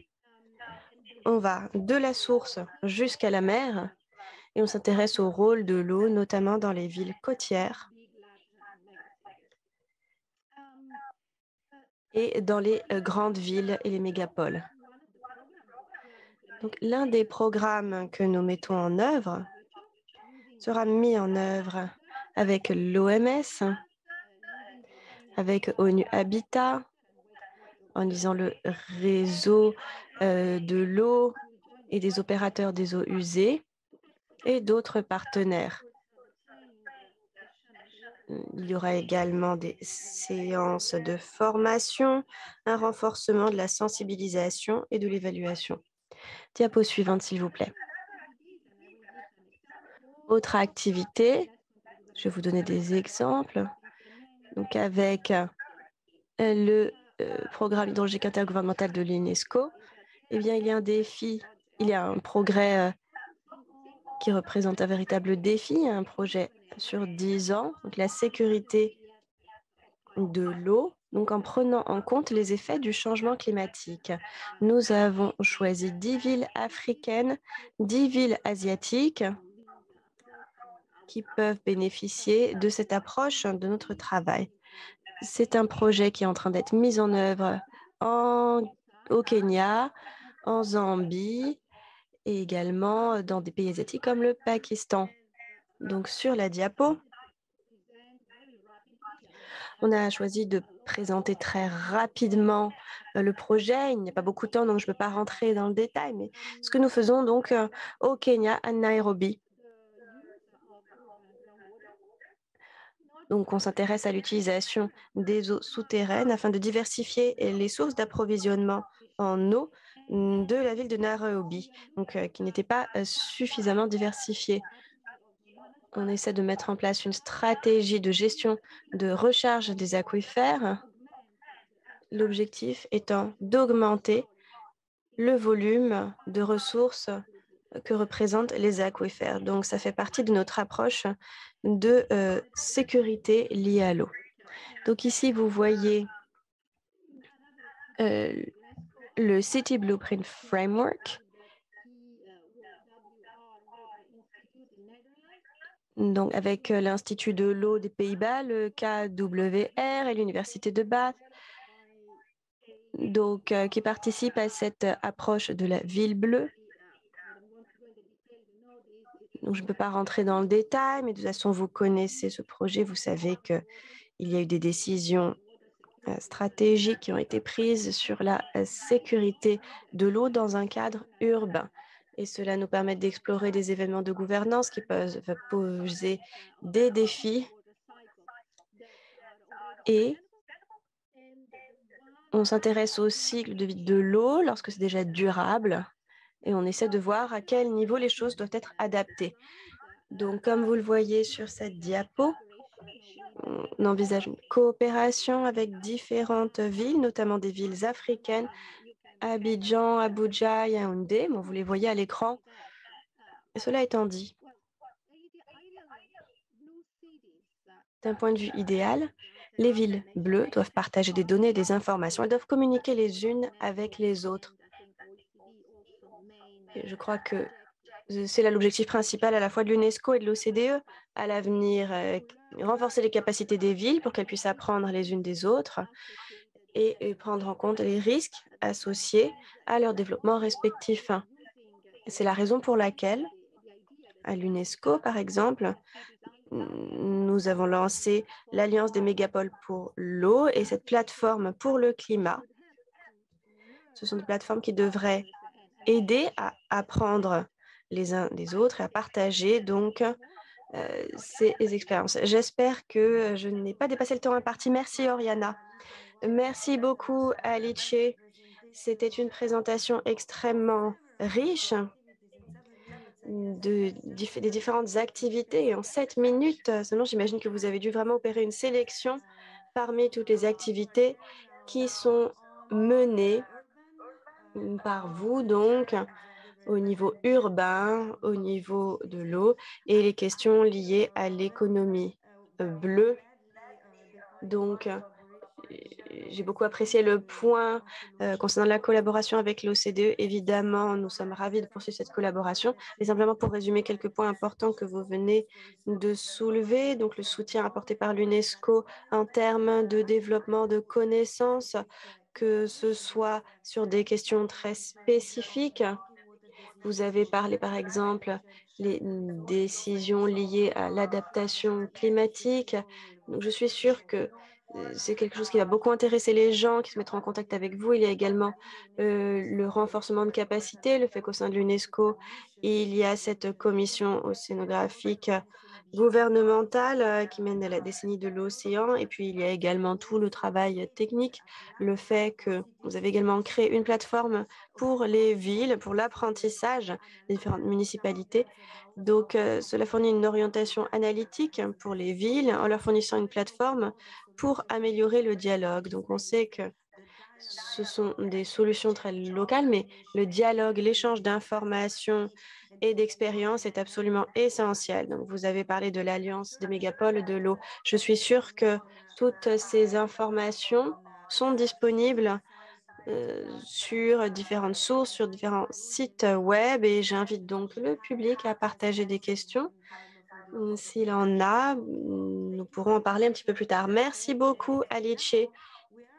On va de la source jusqu'à la mer et on s'intéresse au rôle de l'eau, notamment dans les villes côtières et dans les grandes villes et les mégapoles. Donc, l'un des programmes que nous mettons en œuvre sera mis en œuvre avec l'OMS, avec ONU Habitat, en lisant le réseau de l'eau et des opérateurs des eaux usées et d'autres partenaires. Il y aura également des séances de formation, un renforcement de la sensibilisation et de l'évaluation. Diapo suivante, s'il vous plaît. Autre activité, je vais vous donner des exemples. Donc, avec le programme hydraulique intergouvernemental de l'UNESCO, eh bien, il y a un défi, il y a un progrès qui représente un véritable défi, un projet sur 10 ans, donc la sécurité de l'eau, donc en prenant en compte les effets du changement climatique. Nous avons choisi 10 villes africaines, 10 villes asiatiques qui peuvent bénéficier de cette approche de notre travail. C'est un projet qui est en train d'être mis en œuvre au Kenya, en Zambie et également dans des pays asiatiques comme le Pakistan. Donc sur la diapo, on a choisi de présenter très rapidement le projet. Il n'y a pas beaucoup de temps, donc je ne peux pas rentrer dans le détail, mais ce que nous faisons donc au Kenya, à Nairobi. Donc, on s'intéresse à l'utilisation des eaux souterraines afin de diversifier les sources d'approvisionnement en eau de la ville de Nairobi, donc, qui n'était pas suffisamment diversifiée. On essaie de mettre en place une stratégie de gestion de recharge des aquifères, l'objectif étant d'augmenter le volume de ressources que représentent les aquifères. Donc, ça fait partie de notre approche de sécurité liée à l'eau. Donc ici, vous voyez le City Blueprint Framework. Donc avec l'Institut de l'eau des Pays-Bas, le KWR et l'Université de Bath, donc, qui participent à cette approche de la ville bleue. Donc, je ne peux pas rentrer dans le détail, mais de toute façon, vous connaissez ce projet, vous savez qu'il y a eu des décisions stratégiques qui ont été prises sur la sécurité de l'eau dans un cadre urbain. Et cela nous permet d'explorer des événements de gouvernance qui peuvent poser des défis. Et on s'intéresse au cycle de vie de l'eau lorsque c'est déjà durable. Et on essaie de voir à quel niveau les choses doivent être adaptées. Donc, comme vous le voyez sur cette diapo, on envisage une coopération avec différentes villes, notamment des villes africaines, Abidjan, Abuja, Yaoundé. Bon, vous les voyez à l'écran. Et cela étant dit, d'un point de vue idéal, les villes bleues doivent partager des données et des informations. Elles doivent communiquer les unes avec les autres. Et je crois que c'est là l'objectif principal à la fois de l'UNESCO et de l'OCDE à l'avenir, renforcer les capacités des villes pour qu'elles puissent apprendre les unes des autres et prendre en compte les risques associés à leur développement respectif. C'est la raison pour laquelle, à l'UNESCO, par exemple, nous avons lancé l'Alliance des mégapoles pour l'eau et cette plateforme pour le climat. Ce sont des plateformes qui devraient aider à apprendre les uns des autres et à partager donc ces expériences. J'espère que je n'ai pas dépassé le temps imparti. Merci, Oriana. Merci beaucoup, Alice. C'était une présentation extrêmement riche. des différentes activités. Et en 7 minutes seulement, j'imagine que vous avez dû vraiment opérer une sélection parmi toutes les activités qui sont menées par vous, donc, au niveau urbain, au niveau de l'eau et les questions liées à l'économie bleue. Donc, j'ai beaucoup apprécié le point concernant la collaboration avec l'OCDE. Évidemment, nous sommes ravis de poursuivre cette collaboration. Et simplement pour résumer quelques points importants que vous venez de soulever, donc le soutien apporté par l'UNESCO en termes de développement de connaissances, que ce soit sur des questions très spécifiques. Vous avez parlé, par exemple, des décisions liées à l'adaptation climatique. Donc, je suis sûre que c'est quelque chose qui va beaucoup intéresser les gens qui se mettront en contact avec vous. Il y a également le renforcement de capacité, le fait qu'au sein de l'UNESCO, il y a cette commission océanographique gouvernementale qui mène à la décennie de l'océan. Et puis, il y a également tout le travail technique, le fait que vous avez également créé une plateforme pour les villes, pour l'apprentissage des différentes municipalités. Donc, cela fournit une orientation analytique pour les villes en leur fournissant une plateforme pour améliorer le dialogue. Donc, on sait que ce sont des solutions très locales, mais le dialogue, l'échange d'informations et d'expériences est absolument essentiel. Donc, vous avez parlé de l'Alliance des mégapoles de l'eau. Je suis sûre que toutes ces informations sont disponibles sur différentes sources, sur différents sites web, et j'invite donc le public à partager des questions. S'il en a, nous pourrons en parler un petit peu plus tard. Merci beaucoup, Alice.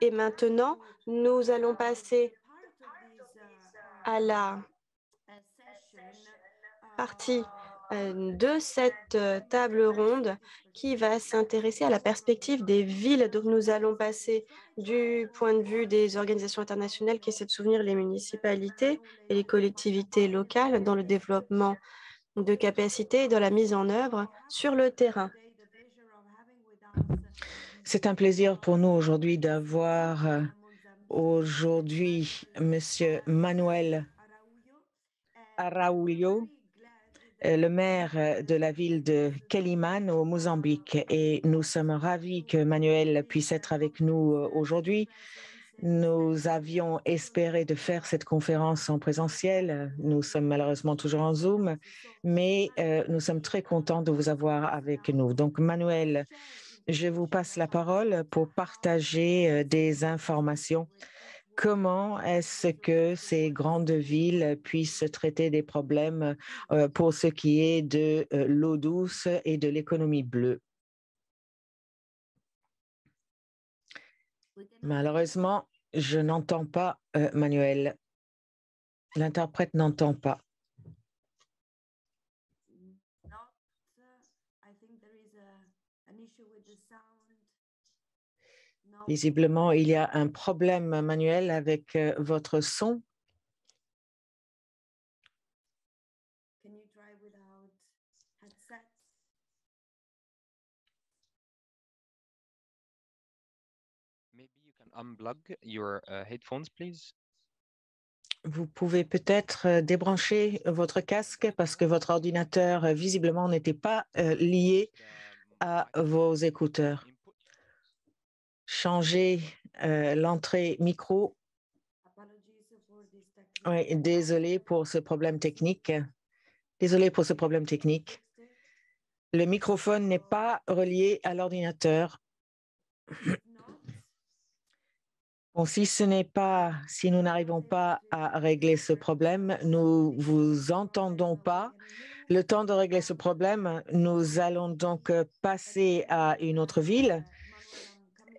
Et maintenant, nous allons passer à la partie de cette table ronde qui va s'intéresser à la perspective des villes. Donc, nous allons passer du point de vue des organisations internationales qui essaient de soutenir les municipalités et les collectivités locales dans le développement de capacités et dans la mise en œuvre sur le terrain. C'est un plaisir pour nous aujourd'hui d'avoir aujourd'hui Monsieur Manuel Araújo, le maire de la ville de Quelimane au Mozambique. Et nous sommes ravis que Manuel puisse être avec nous aujourd'hui. Nous avions espéré de faire cette conférence en présentiel. Nous sommes malheureusement toujours en Zoom, mais nous sommes très contents de vous avoir avec nous. Donc, Manuel, je vous passe la parole pour partager des informations. Comment est-ce que ces grandes villes puissent traiter des problèmes pour ce qui est de l'eau douce et de l'économie bleue? Malheureusement, je n'entends pas Manuel. L'interprète n'entend pas. Visiblement, il y a un problème, Manuel, avec votre son. Vous pouvez peut-être débrancher votre casque parce que votre ordinateur, visiblement, n'était pas lié à vos écouteurs. Changez l'entrée micro. Oui, désolé pour ce problème technique. Désolé pour ce problème technique. Le microphone n'est pas relié à l'ordinateur. Bon, si nous n'arrivons pas à régler ce problème, nous vous entendons pas. Le temps de régler ce problème, nous allons donc passer à une autre ville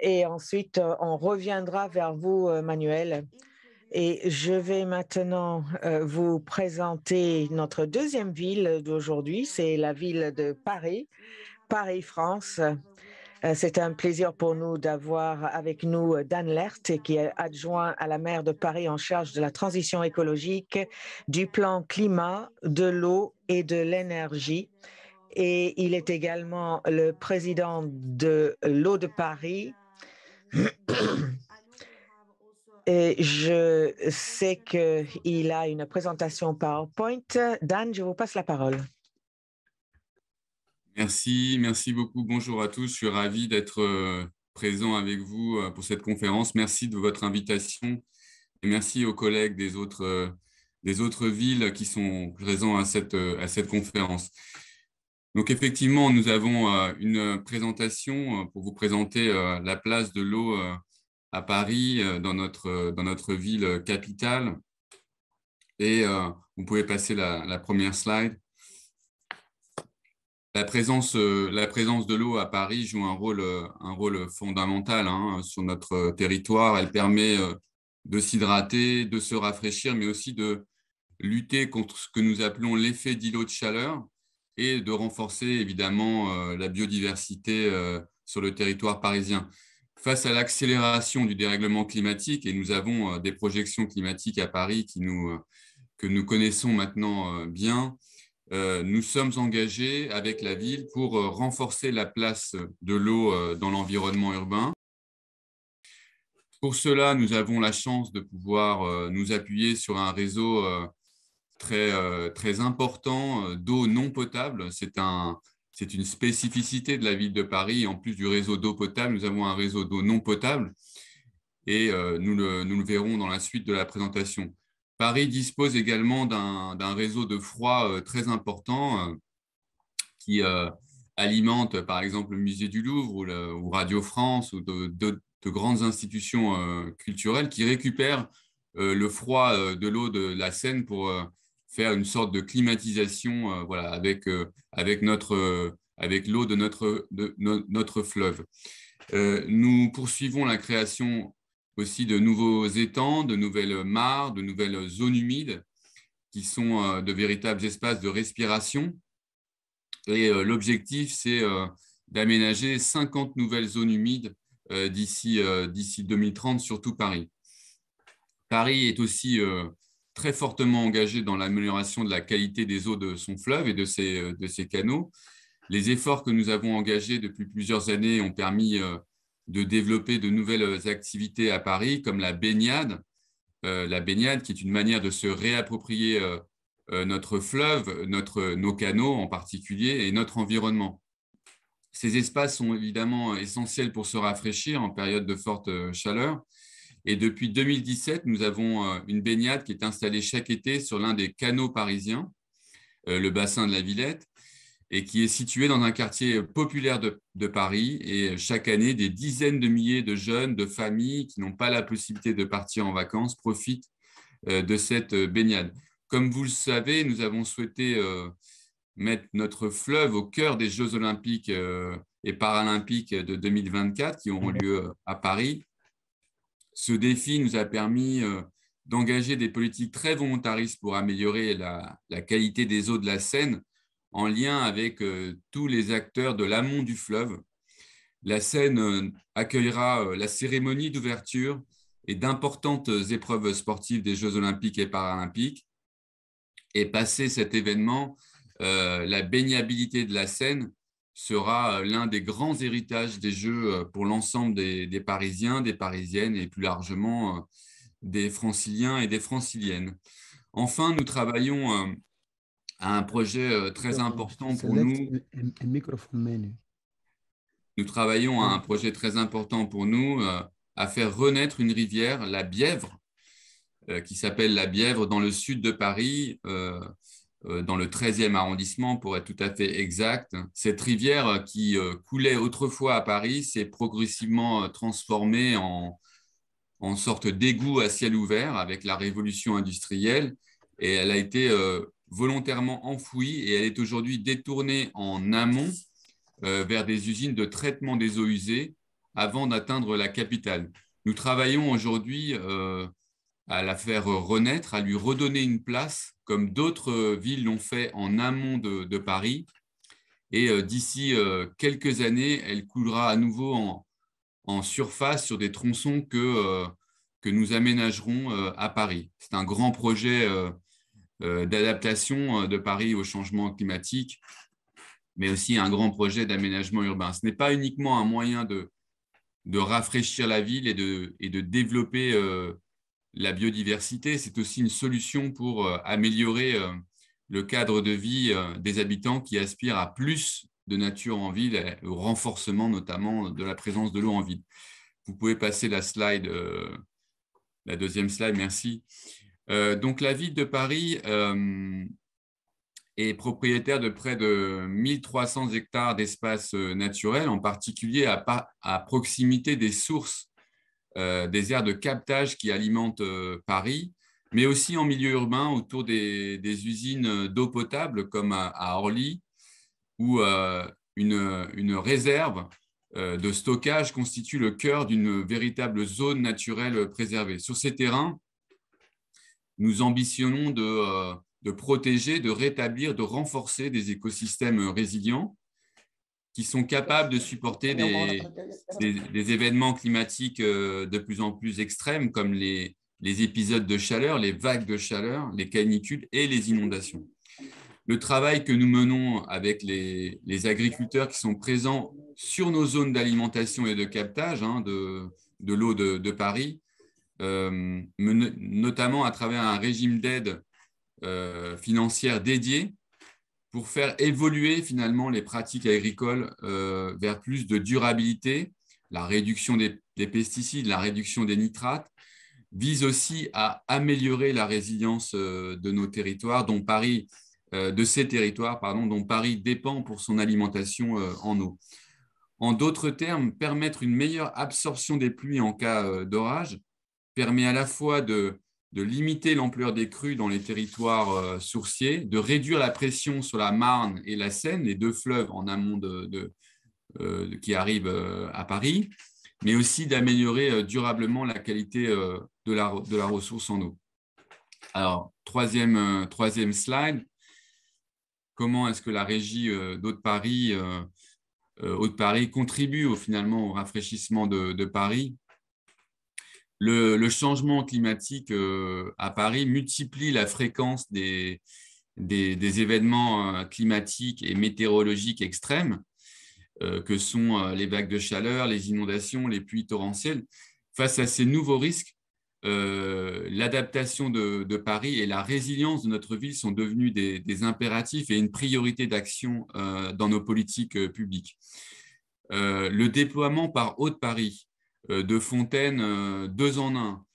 et ensuite on reviendra vers vous, Manuel. Et je vais maintenant vous présenter notre deuxième ville d'aujourd'hui, c'est la ville de Paris, Paris, France. C'est un plaisir pour nous d'avoir avec nous Dan Lert, qui est adjoint à la maire de Paris en charge de la transition écologique, du plan climat, de l'eau et de l'énergie. Et il est également le président de l'eau de Paris. Et je sais qu'il a une présentation PowerPoint. Dan, je vous passe la parole. Merci beaucoup. Bonjour à tous. Je suis ravi d'être présent avec vous pour cette conférence. Merci de votre invitation et merci aux collègues des autres villes qui sont présents à cette conférence. Donc effectivement, nous avons une présentation pour vous présenter la place de l'eau à Paris, dans notre ville capitale. Et vous pouvez passer la première slide. La présence de l'eau à Paris joue un rôle fondamental sur notre territoire. Elle permet de s'hydrater, de se rafraîchir, mais aussi de lutter contre ce que nous appelons l'effet d'îlot de chaleur et de renforcer évidemment la biodiversité sur le territoire parisien. Face à l'accélération du dérèglement climatique, et nous avons des projections climatiques à Paris que nous connaissons maintenant bien, nous sommes engagés avec la ville pour renforcer la place de l'eau dans l'environnement urbain. Pour cela, nous avons la chance de pouvoir nous appuyer sur un réseau très important d'eau non potable. C'est une spécificité de la ville de Paris. En plus du réseau d'eau potable, nous avons un réseau d'eau non potable et nous le verrons dans la suite de la présentation. Paris dispose également d'un réseau de froid très important qui alimente par exemple le musée du Louvre ou Radio France ou de grandes institutions culturelles qui récupèrent le froid de l'eau de la Seine pour faire une sorte de climatisation voilà, avec l'eau de notre fleuve. Nous poursuivons la création aussi de nouveaux étangs, de nouvelles mares, de nouvelles zones humides qui sont de véritables espaces de respiration. Et l'objectif, c'est d'aménager 50 nouvelles zones humides d'ici 2030 sur tout Paris. Paris est aussi très fortement engagé dans l'amélioration de la qualité des eaux de son fleuve et de ses canaux. Les efforts que nous avons engagés depuis plusieurs années ont permis de développer de nouvelles activités à Paris, comme la baignade qui est une manière de se réapproprier notre fleuve, nos canaux en particulier, et notre environnement. Ces espaces sont évidemment essentiels pour se rafraîchir en période de forte chaleur. Et depuis 2017, nous avons une baignade qui est installée chaque été sur l'un des canaux parisiens, le bassin de la Villette, et qui est situé dans un quartier populaire de Paris. Et chaque année, des dizaines de milliers de jeunes, de familles qui n'ont pas la possibilité de partir en vacances profitent de cette baignade. Comme vous le savez, nous avons souhaité mettre notre fleuve au cœur des Jeux olympiques et paralympiques de 2024 qui auront lieu à Paris. Ce défi nous a permis d'engager des politiques très volontaristes pour améliorer la qualité des eaux de la Seine, en lien avec tous les acteurs de l'amont du fleuve. La Seine accueillera la cérémonie d'ouverture et d'importantes épreuves sportives des Jeux olympiques et paralympiques. Et passé cet événement, la baignabilité de la Seine sera l'un des grands héritages des Jeux pour l'ensemble des Parisiens, des Parisiennes et plus largement des Franciliens et des Franciliennes. Enfin, nous travaillons à un projet très important pour nous. Nous travaillons à un projet très important pour nous, à faire renaître une rivière, la Bièvre, qui s'appelle la Bièvre dans le sud de Paris, dans le 13e arrondissement pour être tout à fait exact. Cette rivière qui coulait autrefois à Paris s'est progressivement transformée en sorte d'égout à ciel ouvert avec la révolution industrielle et elle a été volontairement enfouie et elle est aujourd'hui détournée en amont vers des usines de traitement des eaux usées avant d'atteindre la capitale. Nous travaillons aujourd'hui à la faire renaître, à lui redonner une place, comme d'autres villes l'ont fait en amont de Paris. Et d'ici quelques années, elle coulera à nouveau en surface sur des tronçons que nous aménagerons à Paris. C'est un grand projet d'adaptation de Paris au changement climatique, mais aussi un grand projet d'aménagement urbain. Ce n'est pas uniquement un moyen de rafraîchir la ville et de développer la biodiversité, c'est aussi une solution pour améliorer le cadre de vie des habitants qui aspirent à plus de nature en ville, et au renforcement notamment de la présence de l'eau en ville. Vous pouvez passer la slide, la deuxième slide, merci. Donc la ville de Paris est propriétaire de près de 1300 hectares d'espaces naturels, en particulier à proximité des sources des aires de captage qui alimentent Paris, mais aussi en milieu urbain autour des usines d'eau potable comme à Orly, où une réserve de stockage constitue le cœur d'une véritable zone naturelle préservée. Sur ces terrains, nous ambitionnons de protéger, de rétablir, de renforcer des écosystèmes résilients qui sont capables de supporter des événements climatiques de plus en plus extrêmes, comme les épisodes de chaleur, les vagues de chaleur, les canicules et les inondations. Le travail que nous menons avec les agriculteurs qui sont présents sur nos zones d'alimentation et de captage de l'eau de Paris, notamment à travers un régime d'aide financière dédié pour faire évoluer finalement les pratiques agricoles vers plus de durabilité, la réduction des pesticides, la réduction des nitrates, vise aussi à améliorer la résilience de nos territoires, dont Paris dépend pour son alimentation en eau. En d'autres termes, permettre une meilleure absorption des pluies en cas d'orage permet à la fois de limiter l'ampleur des crues dans les territoires sourciers, de réduire la pression sur la Marne et la Seine, les deux fleuves en amont qui arrivent à Paris, mais aussi d'améliorer durablement la qualité de la ressource en eau. Alors, troisième slide. Comment est-ce que la régie d'eau de Paris contribue finalement au rafraîchissement de Paris? Le changement climatique à Paris multiplie la fréquence des événements climatiques et météorologiques extrêmes, que sont les vagues de chaleur, les inondations, les pluies torrentielles. Face à ces nouveaux risques, l'adaptation de Paris et la résilience de notre ville sont devenus des impératifs et une priorité d'action dans nos politiques publiques. Le déploiement par Haut-de-Paris de fontaines 2 en 1,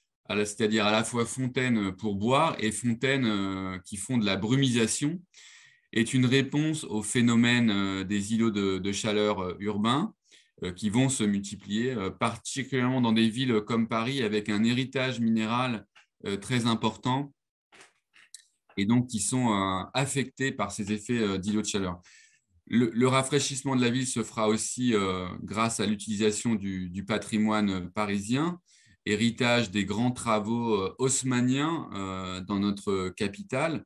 c'est-à-dire à la fois fontaines pour boire et fontaines qui font de la brumisation, est une réponse au phénomène des îlots de chaleur urbains qui vont se multiplier, particulièrement dans des villes comme Paris, avec un héritage minéral très important et donc qui sont affectés par ces effets d'îlots de chaleur. Le rafraîchissement de la ville se fera aussi grâce à l'utilisation du patrimoine parisien, héritage des grands travaux haussmanniens dans notre capitale.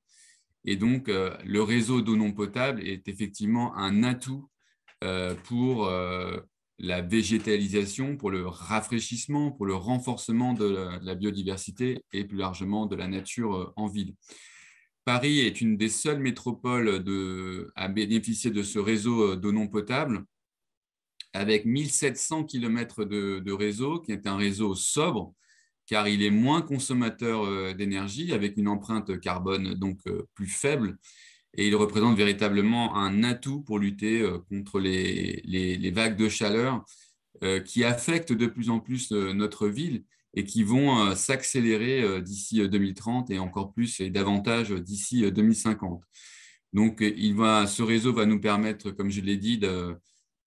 Et donc, le réseau d'eau non potable est effectivement un atout pour la végétalisation, pour le rafraîchissement, pour le renforcement de la biodiversité et plus largement de la nature en ville. Paris est une des seules métropoles à bénéficier de ce réseau d'eau non potable, avec 1700 km de réseau, qui est un réseau sobre, car il est moins consommateur d'énergie, avec une empreinte carbone donc plus faible, et il représente véritablement un atout pour lutter contre les vagues de chaleur qui affectent de plus en plus notre ville et qui vont s'accélérer d'ici 2030 et encore plus et davantage d'ici 2050. Donc, ce réseau va nous permettre, comme je l'ai dit, de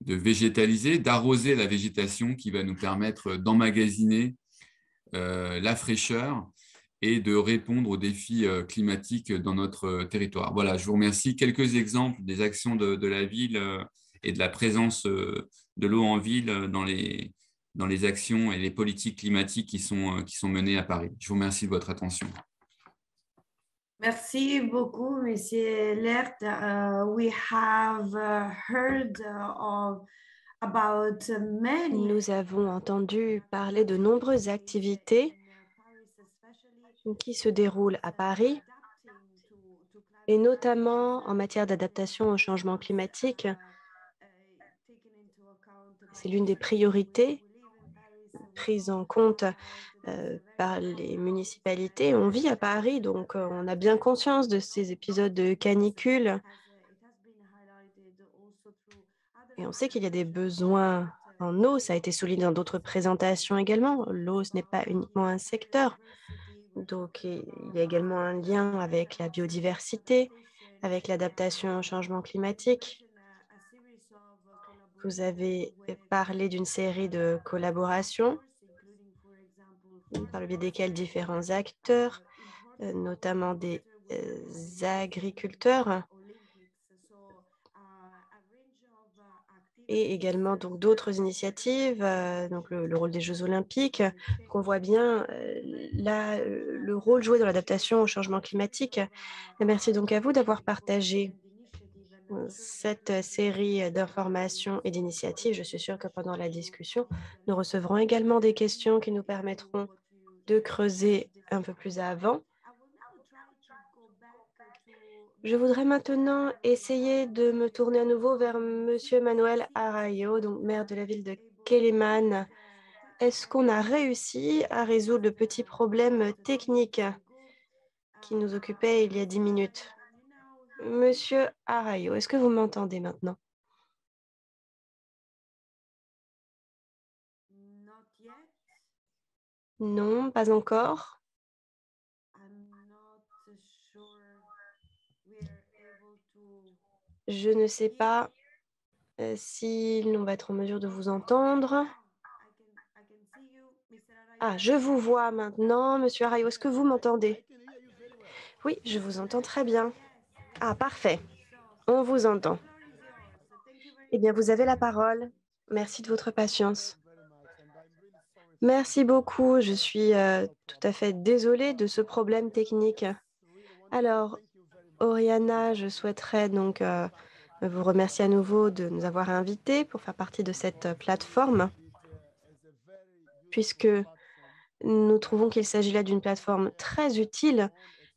végétaliser, d'arroser la végétation qui va nous permettre d'emmagasiner la fraîcheur et de répondre aux défis climatiques dans notre territoire. Voilà, je vous remercie. Quelques exemples des actions de la ville et de la présence de l'eau en ville dans les actions et les politiques climatiques qui sont menées à Paris. Je vous remercie de votre attention. Merci beaucoup, Monsieur Lert. We have heard about many. Nous avons entendu parler de nombreuses activités qui se déroulent à Paris, et notamment en matière d'adaptation au changement climatique. C'est l'une des priorités prise en compte par les municipalités. On vit à Paris, donc on a bien conscience de ces épisodes de canicule. Et on sait qu'il y a des besoins en eau, ça a été souligné dans d'autres présentations également. L'eau, ce n'est pas uniquement un secteur. Donc, il y a également un lien avec la biodiversité, avec l'adaptation au changement climatique. Vous avez parlé d'une série de collaborations par le biais desquelles différents acteurs, notamment des agriculteurs, et également donc d'autres initiatives, donc le rôle des Jeux olympiques, qu'on voit bien le rôle joué dans l'adaptation au changement climatique. Et merci donc à vous d'avoir partagé cette série d'informations et d'initiatives. Je suis sûre que pendant la discussion, nous recevrons également des questions qui nous permettront de creuser un peu plus avant. Je voudrais maintenant essayer de me tourner à nouveau vers Monsieur Manuel Arroyo, donc maire de la ville de Quelimane. Est-ce qu'on a réussi à résoudre le petit problème technique qui nous occupait il y a 10 minutes? Monsieur Arroyo, est-ce que vous m'entendez maintenant? Non, pas encore. Je ne sais pas si l'on va être en mesure de vous entendre. Ah, je vous vois maintenant, Monsieur Arroyo. Est-ce que vous m'entendez? Oui, je vous entends très bien. Ah, parfait. On vous entend. Eh bien, vous avez la parole. Merci de votre patience. Merci beaucoup. Je suis tout à fait désolée de ce problème technique. Alors, Oriana, je souhaiterais donc vous remercier à nouveau de nous avoir invités pour faire partie de cette plateforme, puisque nous trouvons qu'il s'agit là d'une plateforme très utile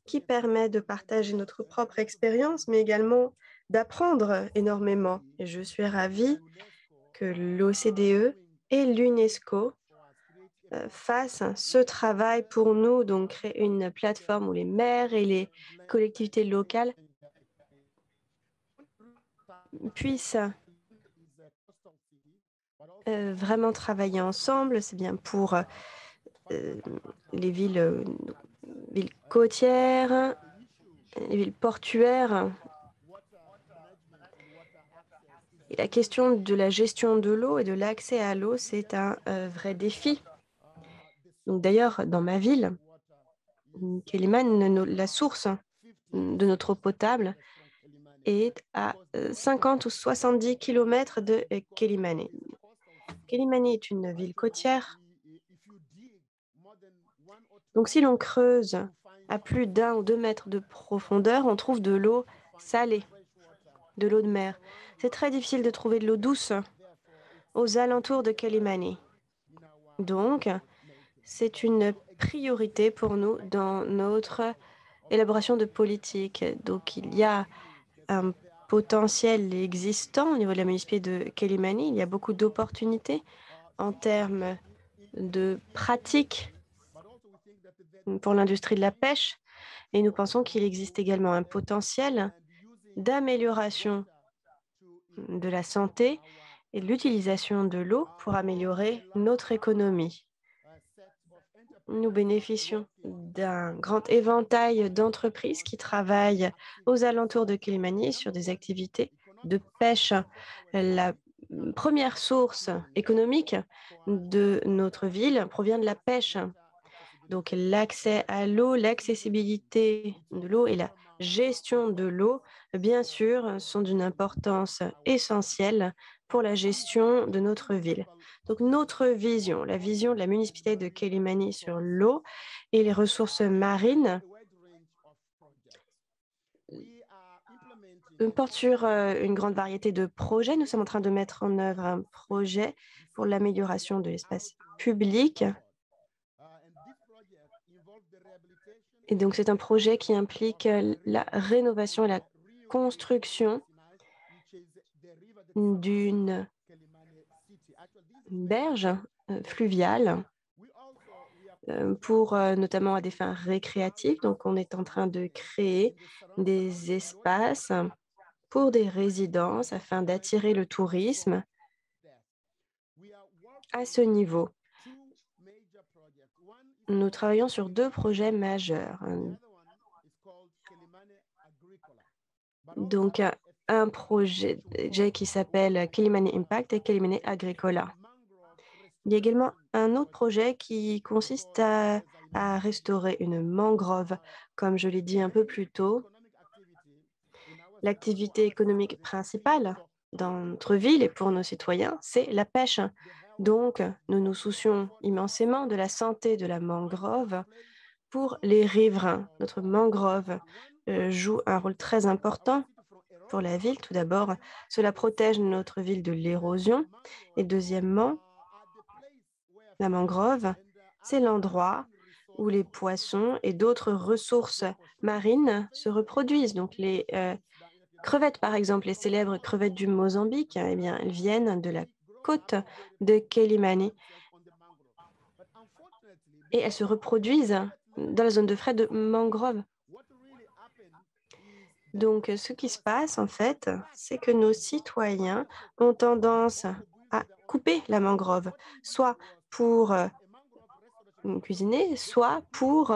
qui permet de partager notre propre expérience, mais également d'apprendre énormément. Et je suis ravie que l'OCDE et l'UNESCO fassent ce travail pour nous, donc créer une plateforme où les maires et les collectivités locales puissent vraiment travailler ensemble. C'est bien pour les villes côtières, les villes portuaires. Et la question de la gestion de l'eau et de l'accès à l'eau, c'est un vrai défi. Donc d'ailleurs, dans ma ville, Quelimane, la source de notre eau potable est à 50 ou 70 km de Quelimane. Quelimane est une ville côtière. Donc si l'on creuse à plus d'1 ou 2 mètres de profondeur, on trouve de l'eau salée, de l'eau de mer. C'est très difficile de trouver de l'eau douce aux alentours de Quelimane. Donc, c'est une priorité pour nous dans notre élaboration de politique. Donc, il y a un potentiel existant au niveau de la municipalité de Quelimane. Il y a beaucoup d'opportunités en termes de pratiques pour l'industrie de la pêche. Et nous pensons qu'il existe également un potentiel d'amélioration de la santé et de l'utilisation de l'eau pour améliorer notre économie. Nous bénéficions d'un grand éventail d'entreprises qui travaillent aux alentours de Quelimane sur des activités de pêche. La première source économique de notre ville provient de la pêche. Donc l'accès à l'eau, l'accessibilité de l'eau et la gestion de l'eau, bien sûr, sont d'une importance essentielle pour la gestion de notre ville. Donc notre vision, la vision de la municipalité de Quelimane sur l'eau et les ressources marines, porte sur une grande variété de projets. Nous sommes en train de mettre en œuvre un projet pour l'amélioration de l'espace public. Et donc, c'est un projet qui implique la rénovation et la construction d'une berge fluviales pour notamment à des fins récréatives. Donc, on est en train de créer des espaces pour des résidences afin d'attirer le tourisme à ce niveau. Nous travaillons sur 2 projets majeurs. Donc, un projet qui s'appelle Kilimani Impact et Kilimani Agricola. Il y a également un autre projet qui consiste à restaurer une mangrove. Comme je l'ai dit un peu plus tôt, l'activité économique principale dans notre ville et pour nos citoyens, c'est la pêche. Donc, nous nous soucions immensément de la santé de la mangrove pour les riverains. Notre mangrove joue un rôle très important pour la ville. Tout d'abord, cela protège notre ville de l'érosion. Et deuxièmement, la mangrove, c'est l'endroit où les poissons et d'autres ressources marines se reproduisent. Donc, les crevettes, par exemple, les célèbres crevettes du Mozambique, eh bien, elles viennent de la côte de Quelimane et elles se reproduisent dans la zone de frais de mangrove. Donc, ce qui se passe, en fait, c'est que nos citoyens ont tendance à couper la mangrove, soit pour cuisiner, soit pour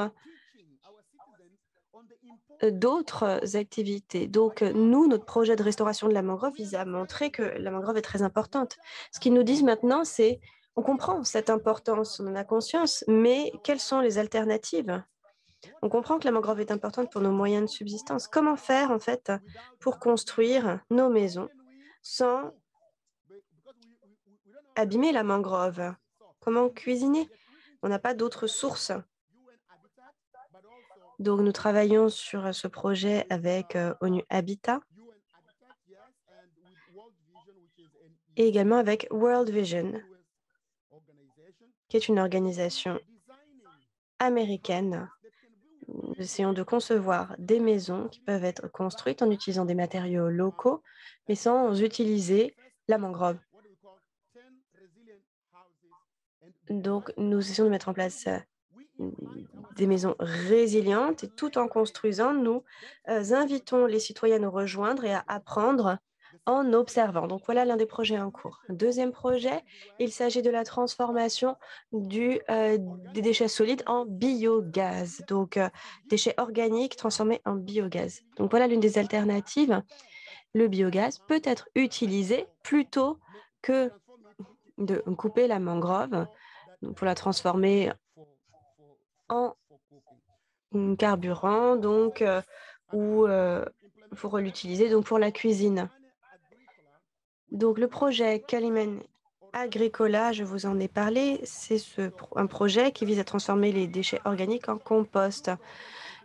d'autres activités. Donc, nous, notre projet de restauration de la mangrove vise à montrer que la mangrove est très importante. Ce qu'ils nous disent maintenant, c'est on comprend cette importance, on en a conscience, mais quelles sont les alternatives? On comprend que la mangrove est importante pour nos moyens de subsistance. Comment faire, en fait, pour construire nos maisons sans abîmer la mangrove? Comment cuisiner? On n'a pas d'autres sources. Donc, nous travaillons sur ce projet avec ONU Habitat et également avec World Vision, qui est une organisation américaine. Nous essayons de concevoir des maisons qui peuvent être construites en utilisant des matériaux locaux, mais sans utiliser la mangrove. Donc, nous essayons de mettre en place des maisons résilientes et tout en construisant, nous invitons les citoyens à nous rejoindre et à apprendre en observant. Donc, voilà l'un des projets en cours. Deuxième projet, il s'agit de la transformation des déchets solides en biogaz. Donc, déchets organiques transformés en biogaz. Donc, voilà l'une des alternatives. Le biogaz peut être utilisé plutôt que de couper la mangrove pour la transformer en carburant, donc, ou pour l'utiliser donc pour la cuisine. Donc, le projet Kilimani Agricola, je vous en ai parlé, c'est un projet qui vise à transformer les déchets organiques en compost.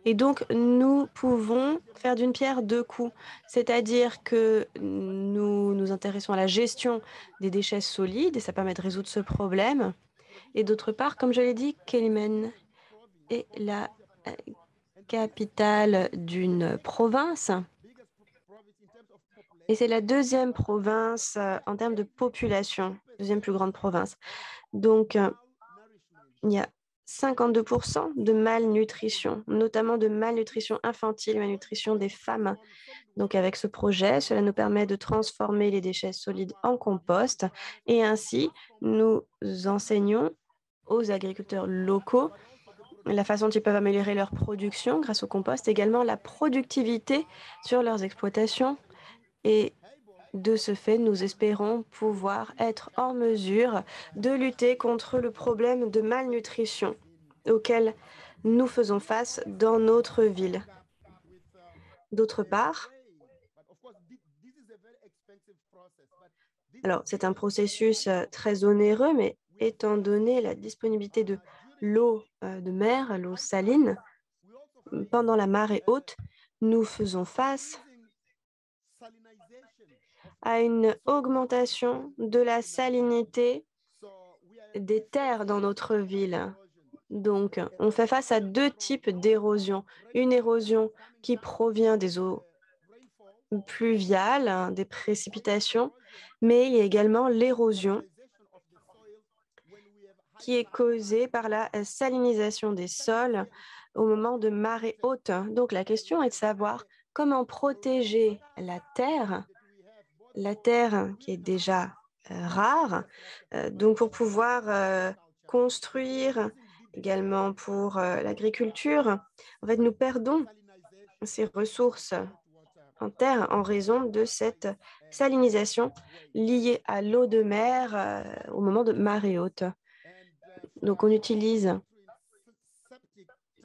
Et donc, nous pouvons faire d'une pierre deux coups, c'est-à-dire que nous nous intéressons à la gestion des déchets solides et ça permet de résoudre ce problème. Et d'autre part, comme je l'ai dit, Quelimane est la capitale d'une province et c'est la deuxième province en termes de population, deuxième plus grande province. Donc, il y a 52% de malnutrition, notamment de malnutrition infantile, malnutrition des femmes. Donc, avec ce projet, cela nous permet de transformer les déchets solides en compost et ainsi, nous enseignons aux agriculteurs locaux la façon dont ils peuvent améliorer leur production grâce au compost, également la productivité sur leurs exploitations. Et de ce fait, nous espérons pouvoir être en mesure de lutter contre le problème de malnutrition auquel nous faisons face dans notre ville. D'autre part, alors c'est un processus très onéreux, mais étant donné la disponibilité de l'eau de mer, l'eau saline, pendant la marée haute, nous faisons face à une augmentation de la salinité des terres dans notre ville. Donc, on fait face à deux types d'érosion. Une érosion qui provient des eaux pluviales, des précipitations, mais il y a également l'érosion qui est causée par la salinisation des sols au moment de marée haute. Donc la question est de savoir comment protéger la terre qui est déjà rare, donc pour pouvoir construire, également pour l'agriculture. En fait, nous perdons ces ressources en terre en raison de cette salinisation liée à l'eau de mer au moment de marée haute. Donc on utilise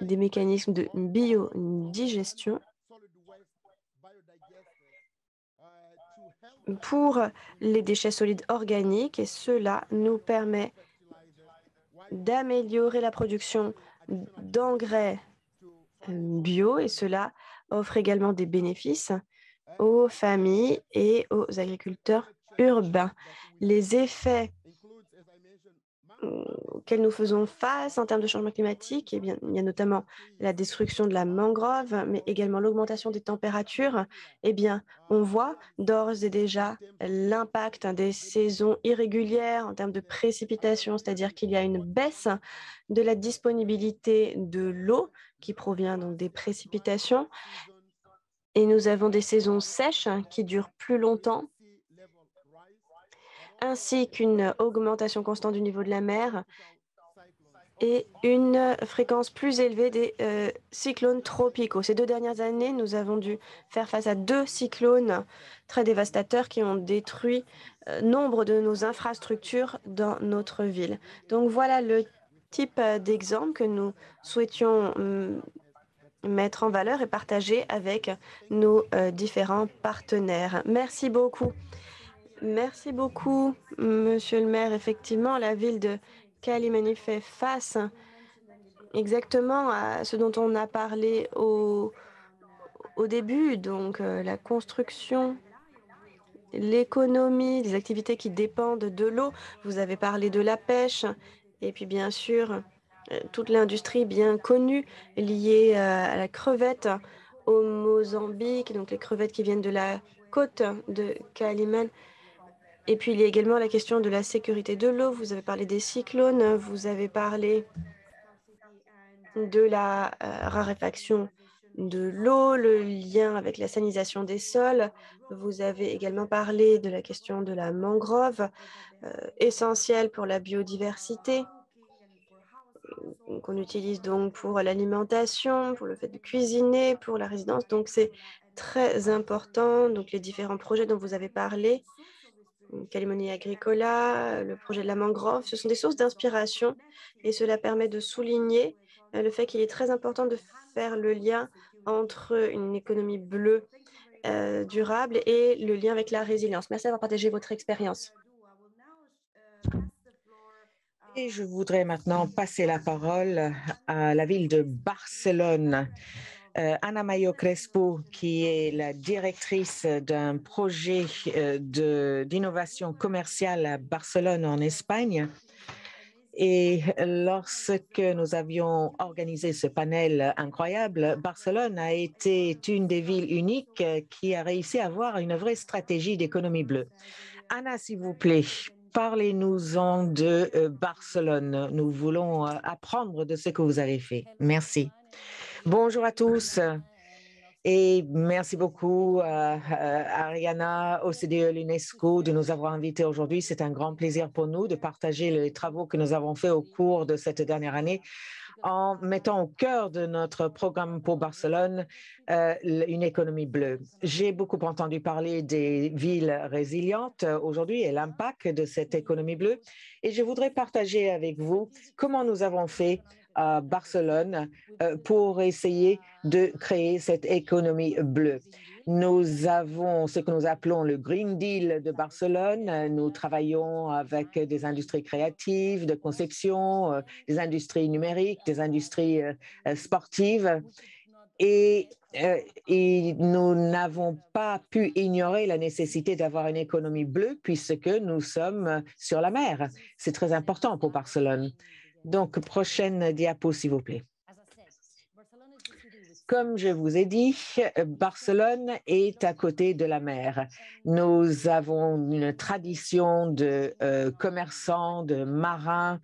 des mécanismes de biodigestion pour les déchets solides organiques et cela nous permet d'améliorer la production d'engrais bio et cela offre également des bénéfices aux familles et aux agriculteurs urbains. Les effets auxquels nous faisons face en termes de changement climatique, eh bien, il y a notamment la destruction de la mangrove, mais également l'augmentation des températures. Eh bien, on voit d'ores et déjà l'impact des saisons irrégulières en termes de précipitations, c'est-à-dire qu'il y a une baisse de la disponibilité de l'eau qui provient donc des précipitations. Et nous avons des saisons sèches qui durent plus longtemps, ainsi qu'une augmentation constante du niveau de la mer et une fréquence plus élevée des cyclones tropicaux. Ces 2 dernières années, nous avons dû faire face à 2 cyclones très dévastateurs qui ont détruit nombre de nos infrastructures dans notre ville. Donc voilà le type d'exemple que nous souhaitions mettre en valeur et partager avec nos différents partenaires. Merci beaucoup. Merci beaucoup, Monsieur le maire. Effectivement, la ville de Kalimani fait face exactement à ce dont on a parlé au début, donc la construction, l'économie, les activités qui dépendent de l'eau. Vous avez parlé de la pêche et puis bien sûr toute l'industrie bien connue liée à la crevette au Mozambique, donc les crevettes qui viennent de la côte de Caliman. Et puis, il y a également la question de la sécurité de l'eau. Vous avez parlé des cyclones, vous avez parlé de la raréfaction de l'eau, le lien avec la salinisation des sols. Vous avez également parlé de la question de la mangrove, essentielle pour la biodiversité, qu'on utilise donc pour l'alimentation, pour le fait de cuisiner, pour la résidence. Donc, c'est très important. Donc, les différents projets dont vous avez parlé, Kalimani Agricola, le projet de la mangrove, ce sont des sources d'inspiration et cela permet de souligner le fait qu'il est très important de faire le lien entre une économie bleue durable et le lien avec la résilience. Merci d'avoir partagé votre expérience. Et je voudrais maintenant passer la parole à la ville de Barcelone. Ana Mayo Crespo, qui est la directrice d'un projet d'innovation commerciale à Barcelone, en Espagne. Et lorsque nous avions organisé ce panel incroyable, Barcelone a été une des villes uniques qui a réussi à avoir une vraie stratégie d'économie bleue. Anna, s'il vous plaît, parlez-nous-en de Barcelone. Nous voulons apprendre de ce que vous avez fait. Merci. Bonjour à tous et merci beaucoup à Ariana, OCDE, l'UNESCO de nous avoir invités aujourd'hui. C'est un grand plaisir pour nous de partager les travaux que nous avons faits au cours de cette dernière année en mettant au cœur de notre programme pour Barcelone une économie bleue. J'ai beaucoup entendu parler des villes résilientes aujourd'hui et l'impact de cette économie bleue et je voudrais partager avec vous comment nous avons fait à Barcelone pour essayer de créer cette économie bleue. Nous avons ce que nous appelons le Green Deal de Barcelone. Nous travaillons avec des industries créatives, de conception, des industries numériques, des industries sportives. Et nous n'avons pas pu ignorer la nécessité d'avoir une économie bleue puisque nous sommes sur la mer. C'est très important pour Barcelone. Donc, prochaine diapo, s'il vous plaît. Comme je vous ai dit, Barcelone est à côté de la mer. Nous avons une tradition de commerçants, de marins,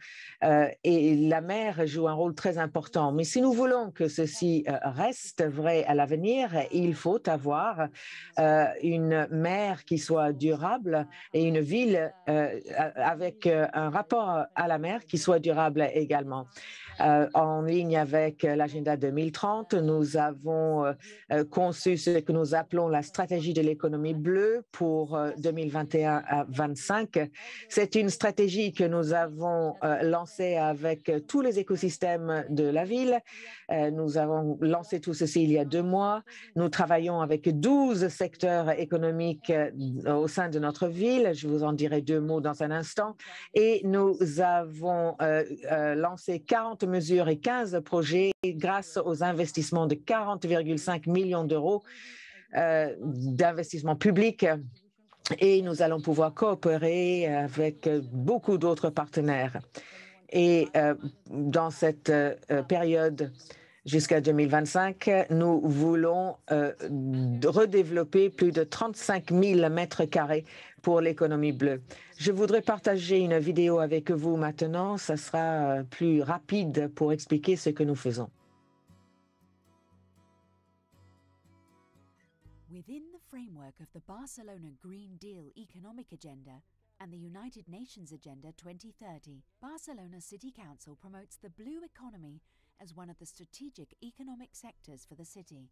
et la mer joue un rôle très important. Mais si nous voulons que ceci reste vrai à l'avenir, il faut avoir une mer qui soit durable et une ville avec un rapport à la mer qui soit durable également. En ligne avec l'agenda 2030, nous avons conçu ce que nous appelons la stratégie de l'économie bleue pour 2021 à 2025. C'est une stratégie que nous avons lancée avec tous les écosystèmes de la ville. Nous avons lancé tout ceci il y a 2 mois. Nous travaillons avec 12 secteurs économiques au sein de notre ville. Je vous en dirai 2 mots dans un instant. Et nous avons lancé 40 mesures et 15 projets grâce aux investissements de 40,5 millions d'euros d'investissements publics. Et nous allons pouvoir coopérer avec beaucoup d'autres partenaires. Et dans cette période jusqu'à 2025, nous voulons redévelopper plus de 35 000 mètres carrés pour l'économie bleue. Je voudrais partager une vidéo avec vous maintenant. Ça sera plus rapide pour expliquer ce que nous faisons. Within the framework of the Barcelona Green Deal economic agenda and the United Nations Agenda 2030, Barcelona City Council promotes the blue economy as one of the strategic economic sectors for the city.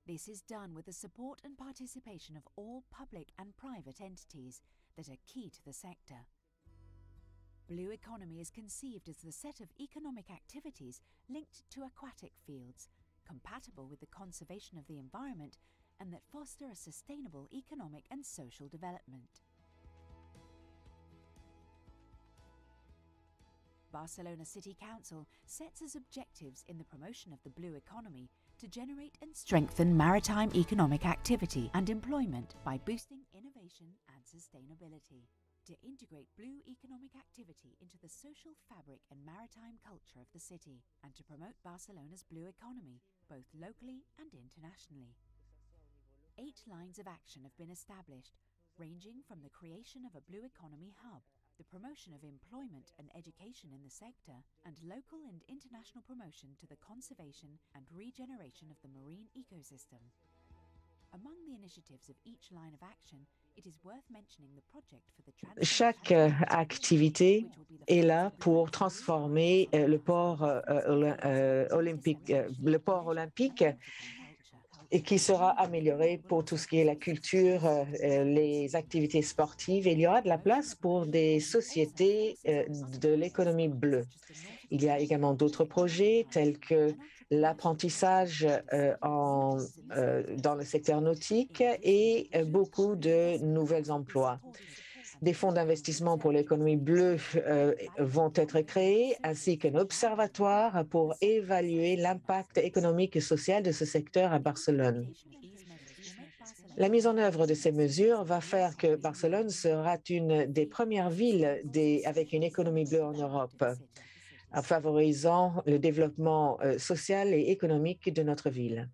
This is done with the support and participation of all public and private entities that are key to the sector. Blue economy is conceived as the set of economic activities linked to aquatic fields, compatible with the conservation of the environment and that foster a sustainable economic and social development. Barcelona City Council sets as objectives in the promotion of the blue economy to generate and strengthen maritime economic activity and employment by boosting innovation and sustainability, to integrate blue economic activity into the social fabric and maritime culture of the city, and to promote Barcelona's blue economy, both locally and internationally. 8 lines of action have been established, ranging from the creation of a blue economy hub, the promotion of employment and education in the sector, and local and international promotion to the conservation and regeneration of the marine ecosystem. Among the initiatives of each line of action, it is worth mentioning the project for the Chaque activité est là pour transformer le port olympique, et qui sera amélioré pour tout ce qui est la culture, les activités sportives. Et il y aura de la place pour des sociétés de l'économie bleue. Il y a également d'autres projets tels que l'apprentissage dans le secteur nautique et beaucoup de nouveaux emplois. Des fonds d'investissement pour l'économie bleue vont être créés, ainsi qu'un observatoire pour évaluer l'impact économique et social de ce secteur à Barcelone. La mise en œuvre de ces mesures va faire que Barcelone sera une des premières villes avec une économie bleue en Europe, en favorisant le développement social et économique de notre ville.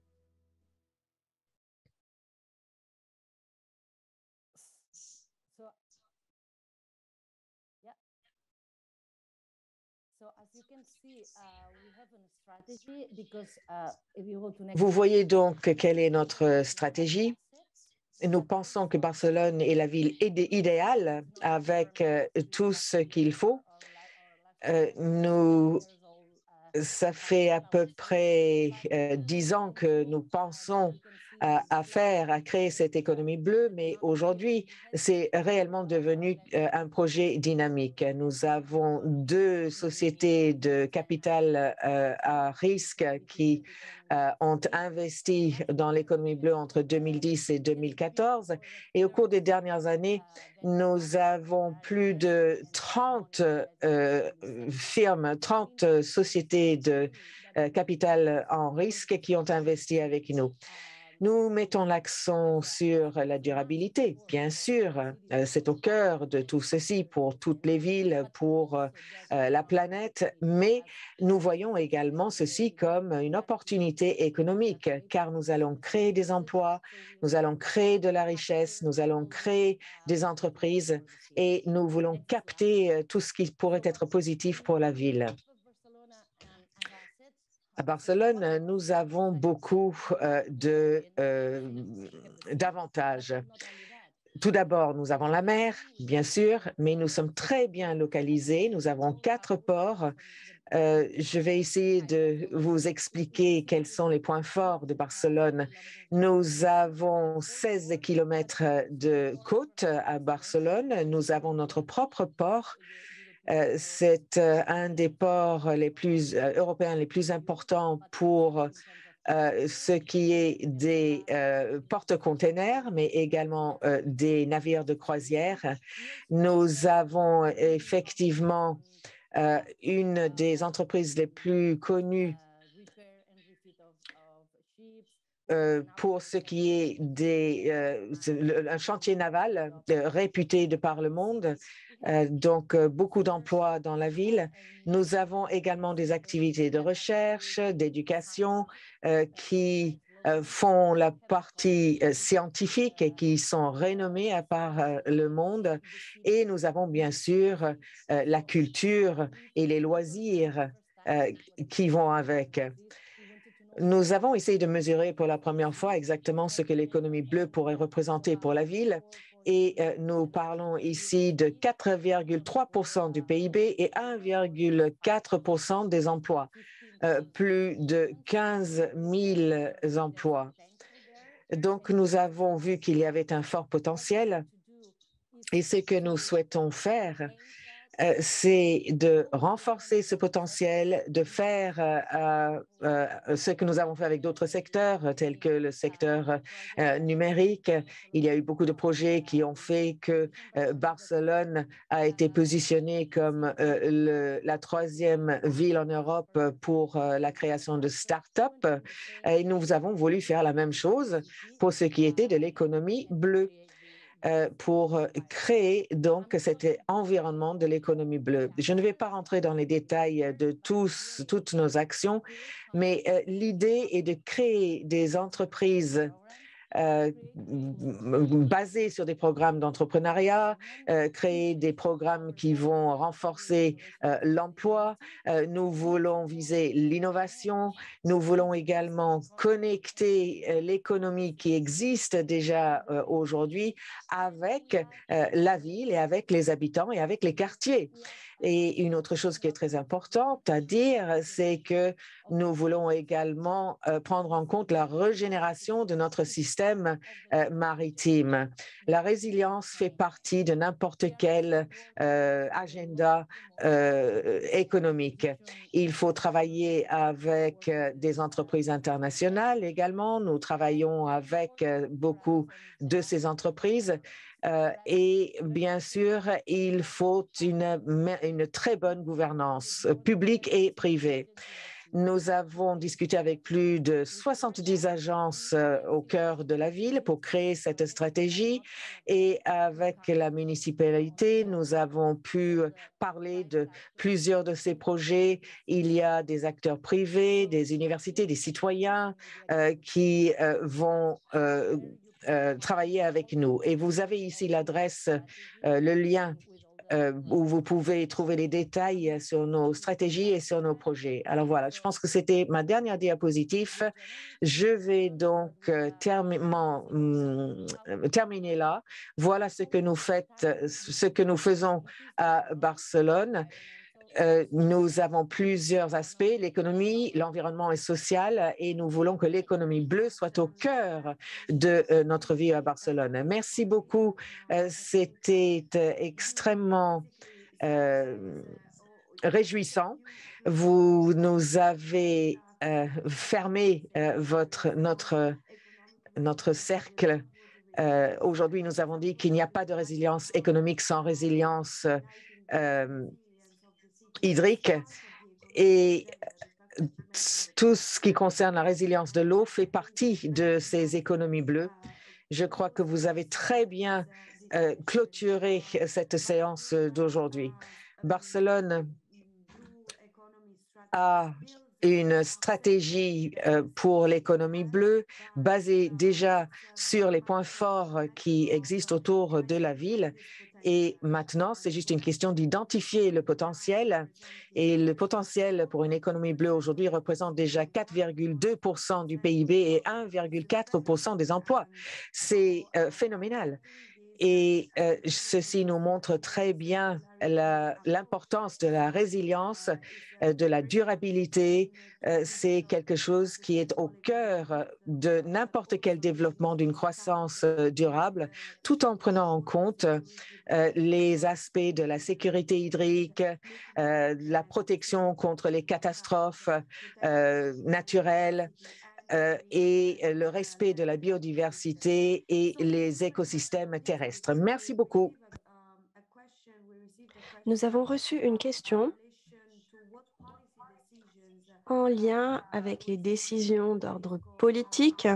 Vous voyez donc quelle est notre stratégie. Nous pensons que Barcelone est la ville idéale avec tout ce qu'il faut. Ça fait à peu près 10 ans que nous pensons à créer cette économie bleue, mais aujourd'hui, c'est réellement devenu un projet dynamique. Nous avons 2 sociétés de capital à risque qui ont investi dans l'économie bleue entre 2010 et 2014. Et au cours des dernières années, nous avons plus de 30 firmes, 30 sociétés de capital en risque qui ont investi avec nous. Nous mettons l'accent sur la durabilité, bien sûr. C'est au cœur de tout ceci pour toutes les villes, pour la planète, mais nous voyons également ceci comme une opportunité économique, car nous allons créer des emplois, nous allons créer de la richesse, nous allons créer des entreprises et nous voulons capter tout ce qui pourrait être positif pour la ville. À Barcelone, nous avons beaucoup d'avantages. Tout d'abord, nous avons la mer, bien sûr, mais nous sommes très bien localisés. Nous avons 4 ports. Je vais essayer de vous expliquer quels sont les points forts de Barcelone. Nous avons 16 kilomètres de côte à Barcelone. Nous avons notre propre port. C'est un des ports les plus européens les plus importants pour ce qui est des porte-containers, mais également des navires de croisière. Nous avons effectivement une des entreprises les plus connues pour ce qui est un chantier naval réputé de par le monde. Donc, beaucoup d'emplois dans la ville. Nous avons également des activités de recherche, d'éducation qui font la partie scientifique et qui sont renommées à part le monde. Et nous avons bien sûr la culture et les loisirs qui vont avec. Nous avons essayé de mesurer pour la première fois exactement ce que l'économie bleue pourrait représenter pour la ville. Et nous parlons ici de 4,3% du PIB et 1,4% des emplois, plus de 15 000 emplois. Donc, nous avons vu qu'il y avait un fort potentiel et ce que nous souhaitons faire, c'est de renforcer ce potentiel, de faire ce que nous avons fait avec d'autres secteurs, tels que le secteur numérique. Il y a eu beaucoup de projets qui ont fait que Barcelone a été positionnée comme la 3e ville en Europe pour la création de start-up. Et nous avons voulu faire la même chose pour ce qui était de l'économie bleue, pour créer donc cet environnement de l'économie bleue. Je ne vais pas rentrer dans les détails de toutes nos actions, mais l'idée est de créer des entreprises basés sur des programmes d'entrepreneuriat, créer des programmes qui vont renforcer l'emploi. Nous voulons viser l'innovation. Nous voulons également connecter l'économie qui existe déjà aujourd'hui avec la ville et avec les habitants et avec les quartiers. Et une autre chose qui est très importante à dire, c'est que nous voulons également prendre en compte la régénération de notre système maritime. La résilience fait partie de n'importe quel agenda économique. Il faut travailler avec des entreprises internationales également. Nous travaillons avec beaucoup de ces entreprises. Et bien sûr, il faut une très bonne gouvernance publique et privée. Nous avons discuté avec plus de 70 agences au cœur de la ville pour créer cette stratégie et avec la municipalité, nous avons pu parler de plusieurs de ces projets. Il y a des acteurs privés, des universités, des citoyens qui vont travailler avec nous. Et vous avez ici l'adresse, le lien où vous pouvez trouver les détails sur nos stratégies et sur nos projets. Alors voilà, je pense que c'était ma dernière diapositive. Je vais donc terminer là. Voilà ce que nous faisons à Barcelone. Nous avons plusieurs aspects, l'économie, l'environnement et social, et nous voulons que l'économie bleue soit au cœur de notre vie à Barcelone. Merci beaucoup. C'était extrêmement réjouissant. Vous nous avez fermé notre cercle. Aujourd'hui, nous avons dit qu'il n'y a pas de résilience économique sans résilience hydrique, et tout ce qui concerne la résilience de l'eau fait partie de ces économies bleues. Je crois que vous avez très bien clôturé cette séance d'aujourd'hui. Barcelone a une stratégie pour l'économie bleue basée déjà sur les points forts qui existent autour de la ville. Et maintenant, c'est juste une question d'identifier le potentiel. Et le potentiel pour une économie bleue aujourd'hui représente déjà 4,2% du PIB et 1,4% des emplois. C'est phénoménal. Et ceci nous montre très bien l'importance de la résilience, de la durabilité. C'est quelque chose qui est au cœur de n'importe quel développement d'une croissance durable, tout en prenant en compte les aspects de la sécurité hydrique, la protection contre les catastrophes naturelles, et le respect de la biodiversité et les écosystèmes terrestres. Merci beaucoup. Nous avons reçu une question en lien avec les décisions d'ordre politique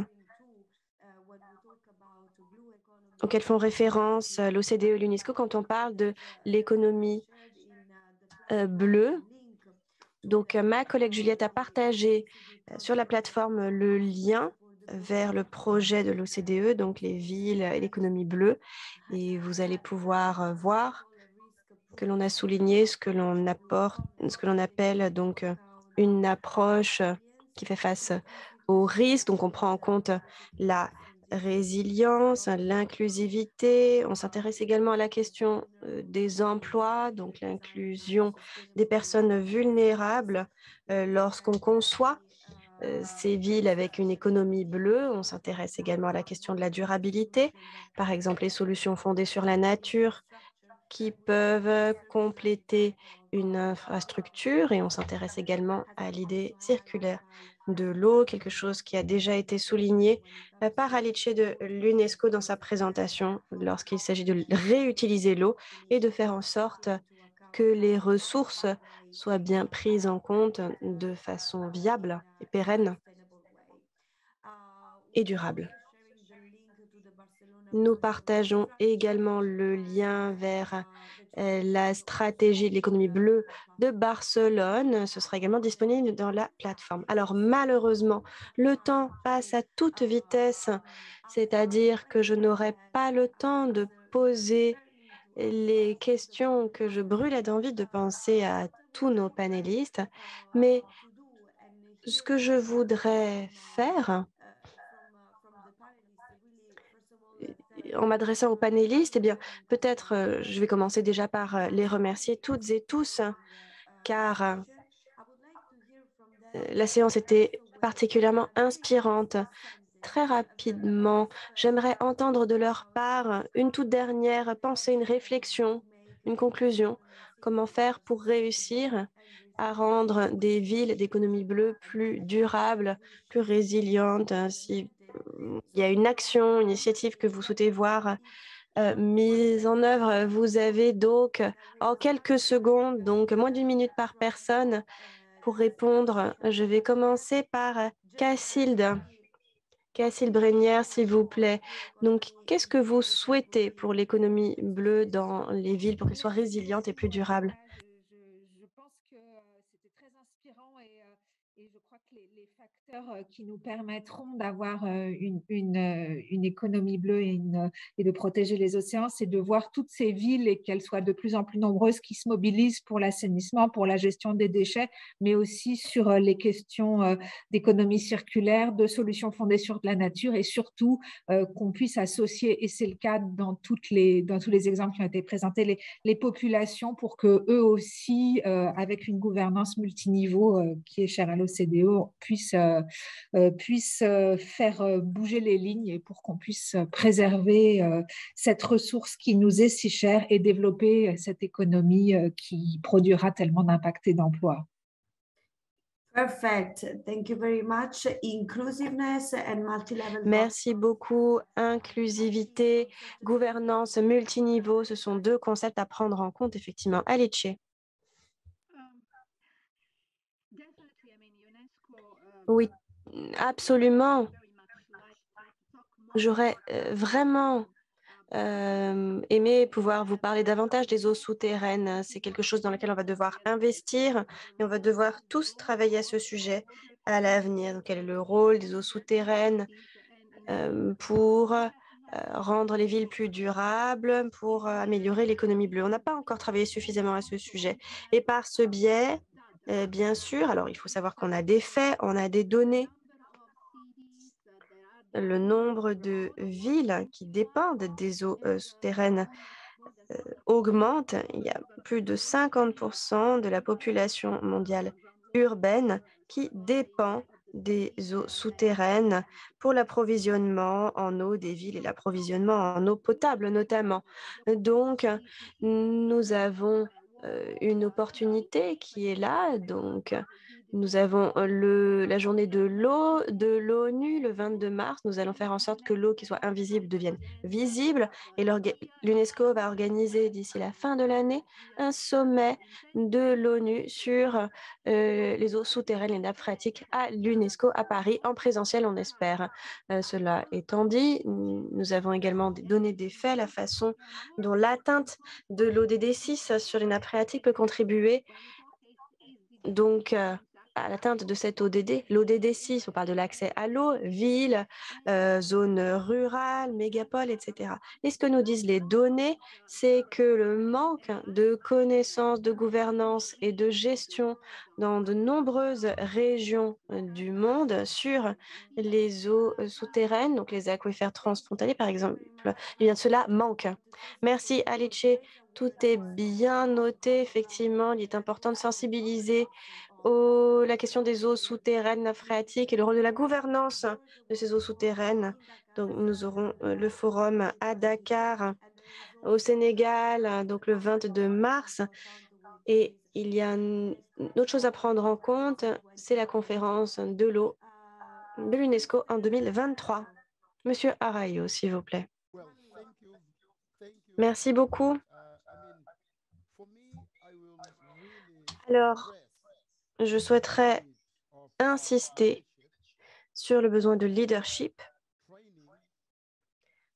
auxquelles font référence l'OCDE et l'UNESCO quand on parle de l'économie bleue. Donc, ma collègue Juliette a partagé sur la plateforme le lien vers le projet de l'OCDE, donc les villes et l'économie bleue. Et vous allez pouvoir voir que l'on a souligné ce que l'on appelle donc une approche qui fait face aux risques. Donc, on prend en compte la résilience, l'inclusivité. On s'intéresse également à la question des emplois, donc l'inclusion des personnes vulnérables lorsqu'on conçoit ces villes avec une économie bleue. On s'intéresse également à la question de la durabilité, par exemple les solutions fondées sur la nature qui peuvent compléter une infrastructure, et on s'intéresse également à l'idée circulaire de l'eau, quelque chose qui a déjà été souligné par Alice de l'UNESCO dans sa présentation lorsqu'il s'agit de réutiliser l'eau et de faire en sorte que les ressources soient bien prises en compte de façon viable et pérenne et durable. Nous partageons également le lien vers la stratégie de l'économie bleue de Barcelone. Ce sera également disponible dans la plateforme. Alors malheureusement, le temps passe à toute vitesse, c'est-à-dire que je n'aurai pas le temps de poser les questions que je brûlais d'envie de penser à tous nos panélistes. Mais ce que je voudrais faire, en m'adressant aux panélistes, eh bien, peut-être je vais commencer déjà par les remercier toutes et tous, car la séance était particulièrement inspirante. Très rapidement, j'aimerais entendre de leur part une toute dernière pensée, une réflexion, une conclusion. Comment faire pour réussir à rendre des villes d'économie bleue plus durables, plus résilientes, si il y a une action, une initiative que vous souhaitez voir mise en œuvre. Vous avez donc en quelques secondes, donc moins d'1 minute par personne pour répondre. Je vais commencer par Cassilde Brénière, s'il vous plaît. Donc, qu'est-ce que vous souhaitez pour l'économie bleue dans les villes pour qu'elle soit résiliente et plus durable? Je pense que c'était très inspirant et je crois que les facteurs qui nous permettront d'avoir une économie bleue et de protéger les océans, c'est de voir toutes ces villes et qu'elles soient de plus en plus nombreuses qui se mobilisent pour l'assainissement, pour la gestion des déchets, mais aussi sur les questions d'économie circulaire, de solutions fondées sur la nature et surtout qu'on puisse associer, et c'est le cas dans tous les exemples qui ont été présentés, les populations pour que eux aussi, avec une gouvernance multiniveau qui est chère à l'OCDE, puissent faire bouger les lignes et pour qu'on puisse préserver cette ressource qui nous est si chère et développer cette économie qui produira tellement d'impact et d'emplois. Perfect. Thank you very much. Inclusiveness and multi-level. Merci beaucoup. Inclusivité, gouvernance multiniveau, ce sont deux concepts à prendre en compte, effectivement. Alice. Oui, absolument. J'aurais vraiment aimé pouvoir vous parler davantage des eaux souterraines. C'est quelque chose dans lequel on va devoir investir et on va devoir tous travailler à ce sujet à l'avenir. Donc, quel est le rôle des eaux souterraines pour rendre les villes plus durables, pour améliorer l'économie bleue. On n'a pas encore travaillé suffisamment à ce sujet. Et par ce biais, bien sûr, alors il faut savoir qu'on a des faits, on a des données. Le nombre de villes qui dépendent des eaux souterraines augmente. Il y a plus de 50% de la population mondiale urbaine qui dépend des eaux souterraines pour l'approvisionnement en eau des villes et l'approvisionnement en eau potable notamment. Donc, nous avons une opportunité qui est là. Donc, nous avons la journée de l'eau de l'ONU le 22 mars. Nous allons faire en sorte que l'eau qui soit invisible devienne visible. Et l'UNESCO va organiser d'ici la fin de l'année un sommet de l'ONU sur les eaux souterraines et nappes phréatiques à l'UNESCO à Paris, en présentiel, on espère. Cela étant dit, nous avons également donné des faits, la façon dont l'atteinte de l'ODD6 sur les nappes phréatiques peut contribuer donc à l'atteinte de cette ODD. L'ODD6, on parle de l'accès à l'eau, ville, zone rurale, mégapole, etc. Et ce que nous disent les données, c'est que le manque de connaissances, de gouvernance et de gestion dans de nombreuses régions du monde sur les eaux souterraines, donc les aquifères transfrontaliers par exemple, eh bien cela manque. Merci Alice. Tout est bien noté, effectivement. Il est important de sensibiliser la question des eaux souterraines phréatiques et le rôle de la gouvernance de ces eaux souterraines. Donc, nous aurons le forum à Dakar, au Sénégal, donc le 22 mars. Et il y a une autre chose à prendre en compte, c'est la conférence de l'eau de l'UNESCO en 2023. Monsieur Arayo, s'il vous plaît. Merci beaucoup. Alors, je souhaiterais insister sur le besoin de leadership,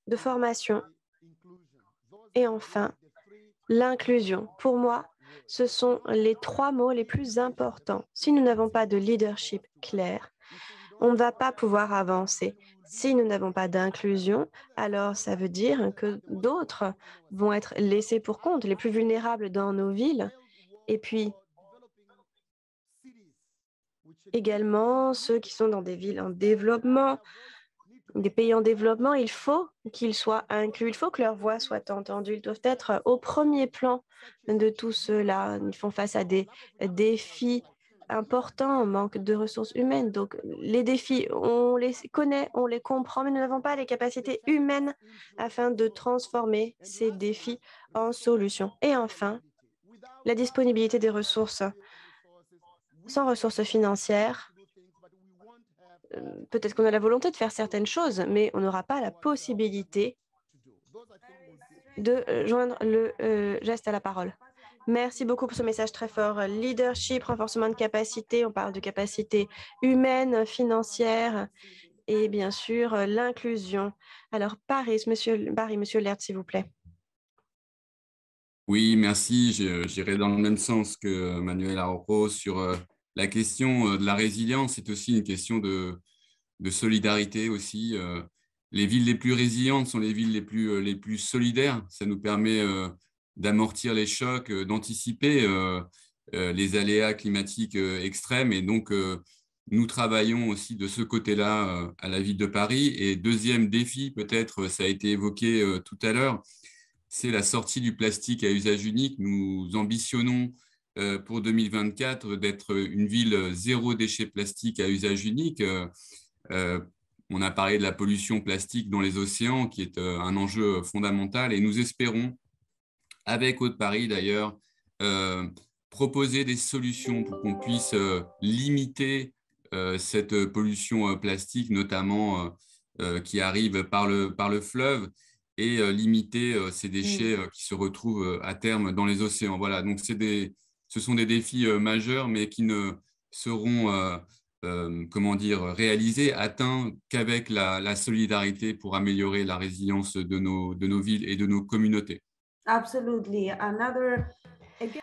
de formation et enfin, l'inclusion. Pour moi, ce sont les 3 mots les plus importants. Si nous n'avons pas de leadership clair, on ne va pas pouvoir avancer. Si nous n'avons pas d'inclusion, alors ça veut dire que d'autres vont être laissés pour compte, les plus vulnérables dans nos villes. Et puis, également, ceux qui sont dans des villes en développement, des pays en développement, il faut qu'ils soient inclus, il faut que leur voix soit entendue. Ils doivent être au premier plan de tout cela. Ils font face à des défis importants, manque de ressources humaines. Donc, les défis, on les connaît, on les comprend, mais nous n'avons pas les capacités humaines afin de transformer ces défis en solutions. Et enfin, la disponibilité des ressources. Sans ressources financières, peut-être qu'on a la volonté de faire certaines choses, mais on n'aura pas la possibilité de joindre le geste à la parole. Merci beaucoup pour ce message très fort. Leadership, renforcement de capacité, on parle de capacité humaine, financière et bien sûr l'inclusion. Alors, monsieur Lertz, s'il vous plaît. Oui, merci. J'irai dans le même sens que Manuel Arroyo sur la question de la résilience. C'est aussi une question de solidarité aussi. Les villes les plus résilientes sont les villes les plus solidaires. Ça nous permet d'amortir les chocs, d'anticiper les aléas climatiques extrêmes. Et donc, nous travaillons aussi de ce côté-là à la ville de Paris. Et deuxième défi, peut-être, ça a été évoqué tout à l'heure, c'est la sortie du plastique à usage unique. Nous ambitionnons pour 2024 d'être une ville zéro déchet plastique à usage unique. On a parlé de la pollution plastique dans les océans, qui est un enjeu fondamental. Et nous espérons, avec Haute-Paris d'ailleurs, proposer des solutions pour qu'on puisse limiter cette pollution plastique, notamment qui arrive par le fleuve, et limiter ces déchets qui se retrouvent à terme dans les océans. Voilà, donc ce sont des défis majeurs, mais qui ne seront comment dire, réalisé, atteint qu'avec la solidarité pour améliorer la résilience de nos villes et de nos communautés.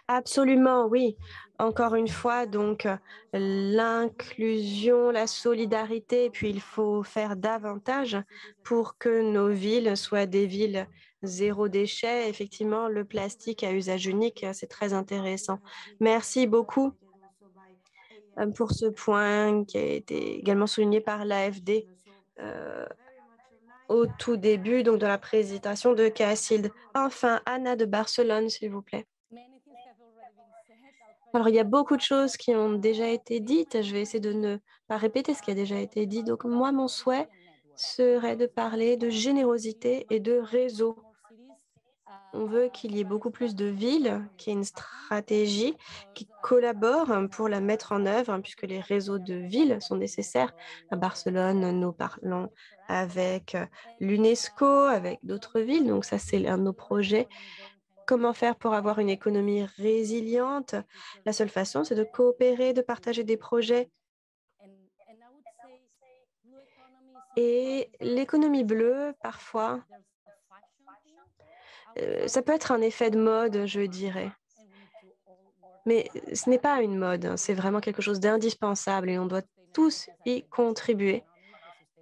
Absolument, oui. Encore une fois, donc l'inclusion, la solidarité, et puis il faut faire davantage pour que nos villes soient des villes zéro déchet. Effectivement, le plastique à usage unique, c'est très intéressant. Merci beaucoup pour ce point qui a été également souligné par l'AFD au tout début, donc dans la présentation de Cassild. Enfin, Anna de Barcelone, s'il vous plaît. Alors, il y a beaucoup de choses qui ont déjà été dites. Je vais essayer de ne pas répéter ce qui a déjà été dit. Donc, moi, mon souhait serait de parler de générosité et de réseau. On veut qu'il y ait beaucoup plus de villes, qu'il y ait une stratégie qui collabore pour la mettre en œuvre, puisque les réseaux de villes sont nécessaires. À Barcelone, nous parlons avec l'UNESCO, avec d'autres villes. Donc, ça, c'est un de nos projets. Comment faire pour avoir une économie résiliente? La seule façon, c'est de coopérer, de partager des projets. Et l'économie bleue, parfois, ça peut être un effet de mode, je dirais. Mais ce n'est pas une mode, c'est vraiment quelque chose d'indispensable et on doit tous y contribuer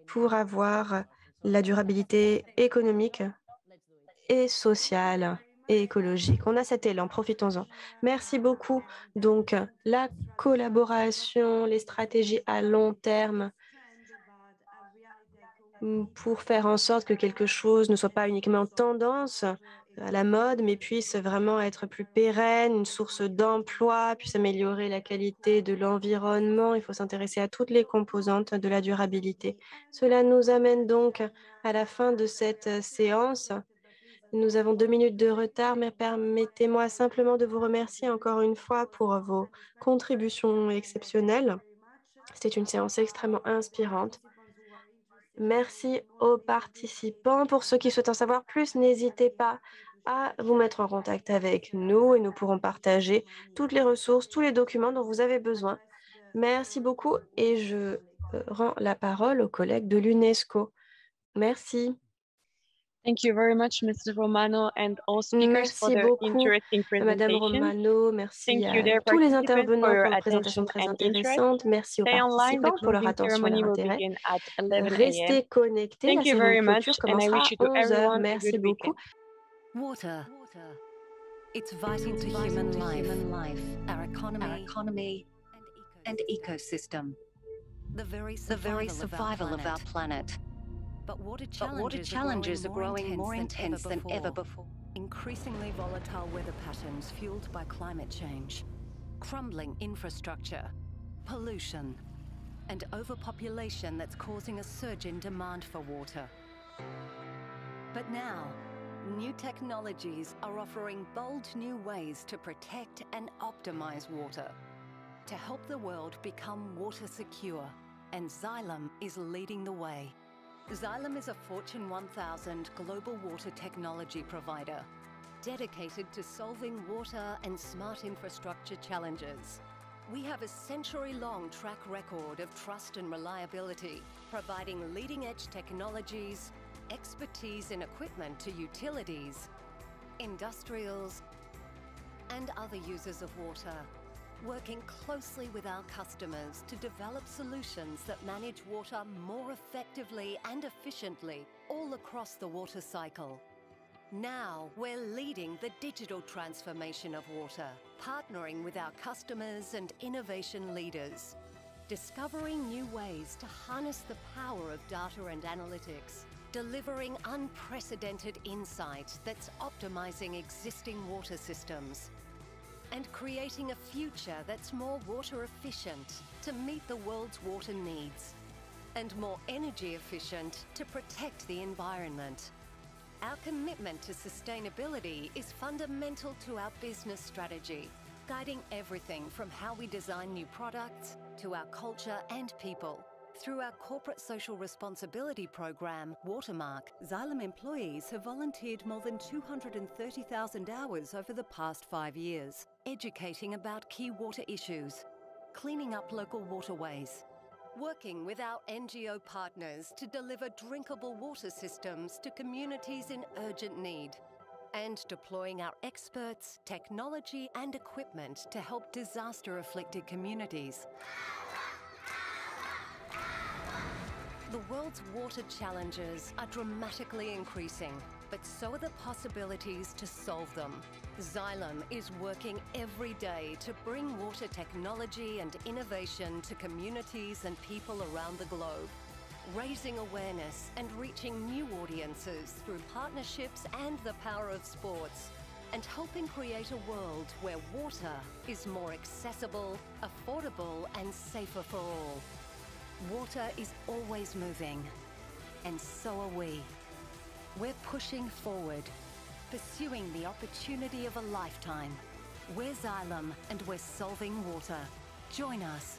pour avoir la durabilité économique et sociale et écologique. On a cet élan, profitons-en. Merci beaucoup. Donc, la collaboration, les stratégies à long terme pour faire en sorte que quelque chose ne soit pas uniquement tendance à la mode, mais puisse vraiment être plus pérenne, une source d'emploi, puisse améliorer la qualité de l'environnement. Il faut s'intéresser à toutes les composantes de la durabilité. Cela nous amène donc à la fin de cette séance. Nous avons 2 minutes de retard, mais permettez-moi simplement de vous remercier encore une fois pour vos contributions exceptionnelles. C'était une séance extrêmement inspirante. Merci aux participants. Pour ceux qui souhaitent en savoir plus, n'hésitez pas à vous mettre en contact avec nous et nous pourrons partager toutes les ressources, tous les documents dont vous avez besoin. Merci beaucoup et je rends la parole aux collègues de l'UNESCO. Merci. Thank you very much, Mrs. Romano, and all speakers for their interesting presentation. Madame Romano, merci à tous les intervenants pour leur présentation très intéressante. Merci aux participants pour leur attention et leur intérêt. Restez connectés, la cérémonie de clôture commencera à 11 h. Merci beaucoup. Water. It's vital to human life, our economy, and ecosystem. The very survival of our planet. But water challenges are growing more intense than ever before. Increasingly volatile weather patterns fueled by climate change, crumbling infrastructure, pollution, and overpopulation that's causing a surge in demand for water. But now, new technologies are offering bold new ways to protect and optimize water, to help the world become water secure, and Xylem is leading the way. Xylem is a Fortune 1000 global water technology provider, dedicated to solving water and smart infrastructure challenges. We have a century-long track record of trust and reliability, providing leading-edge technologies, expertise and equipment to utilities, industrials, and other users of water, working closely with our customers to develop solutions that manage water more effectively and efficiently all across the water cycle. Now, we're leading the digital transformation of water, partnering with our customers and innovation leaders, discovering new ways to harness the power of data and analytics, delivering unprecedented insight that's optimizing existing water systems, and creating a future that's more water efficient to meet the world's water needs, and more energy efficient to protect the environment. Our commitment to sustainability is fundamental to our business strategy, guiding everything from how we design new products to our culture and people. Through our corporate social responsibility program, Watermark, Xylem employees have volunteered more than 230,000 hours over the past 5 years, educating about key water issues, cleaning up local waterways, working with our NGO partners to deliver drinkable water systems to communities in urgent need, and deploying our experts, technology, and equipment to help disaster-afflicted communities. The world's water challenges are dramatically increasing, but so are the possibilities to solve them. Xylem is working every day to bring water technology and innovation to communities and people around the globe, raising awareness and reaching new audiences through partnerships and the power of sports, and helping create a world where water is more accessible, affordable, and safer for all. Water is always moving, and so are we. We're pushing forward, pursuing the opportunity of a lifetime. We're Xylem, and we're solving water. Join us.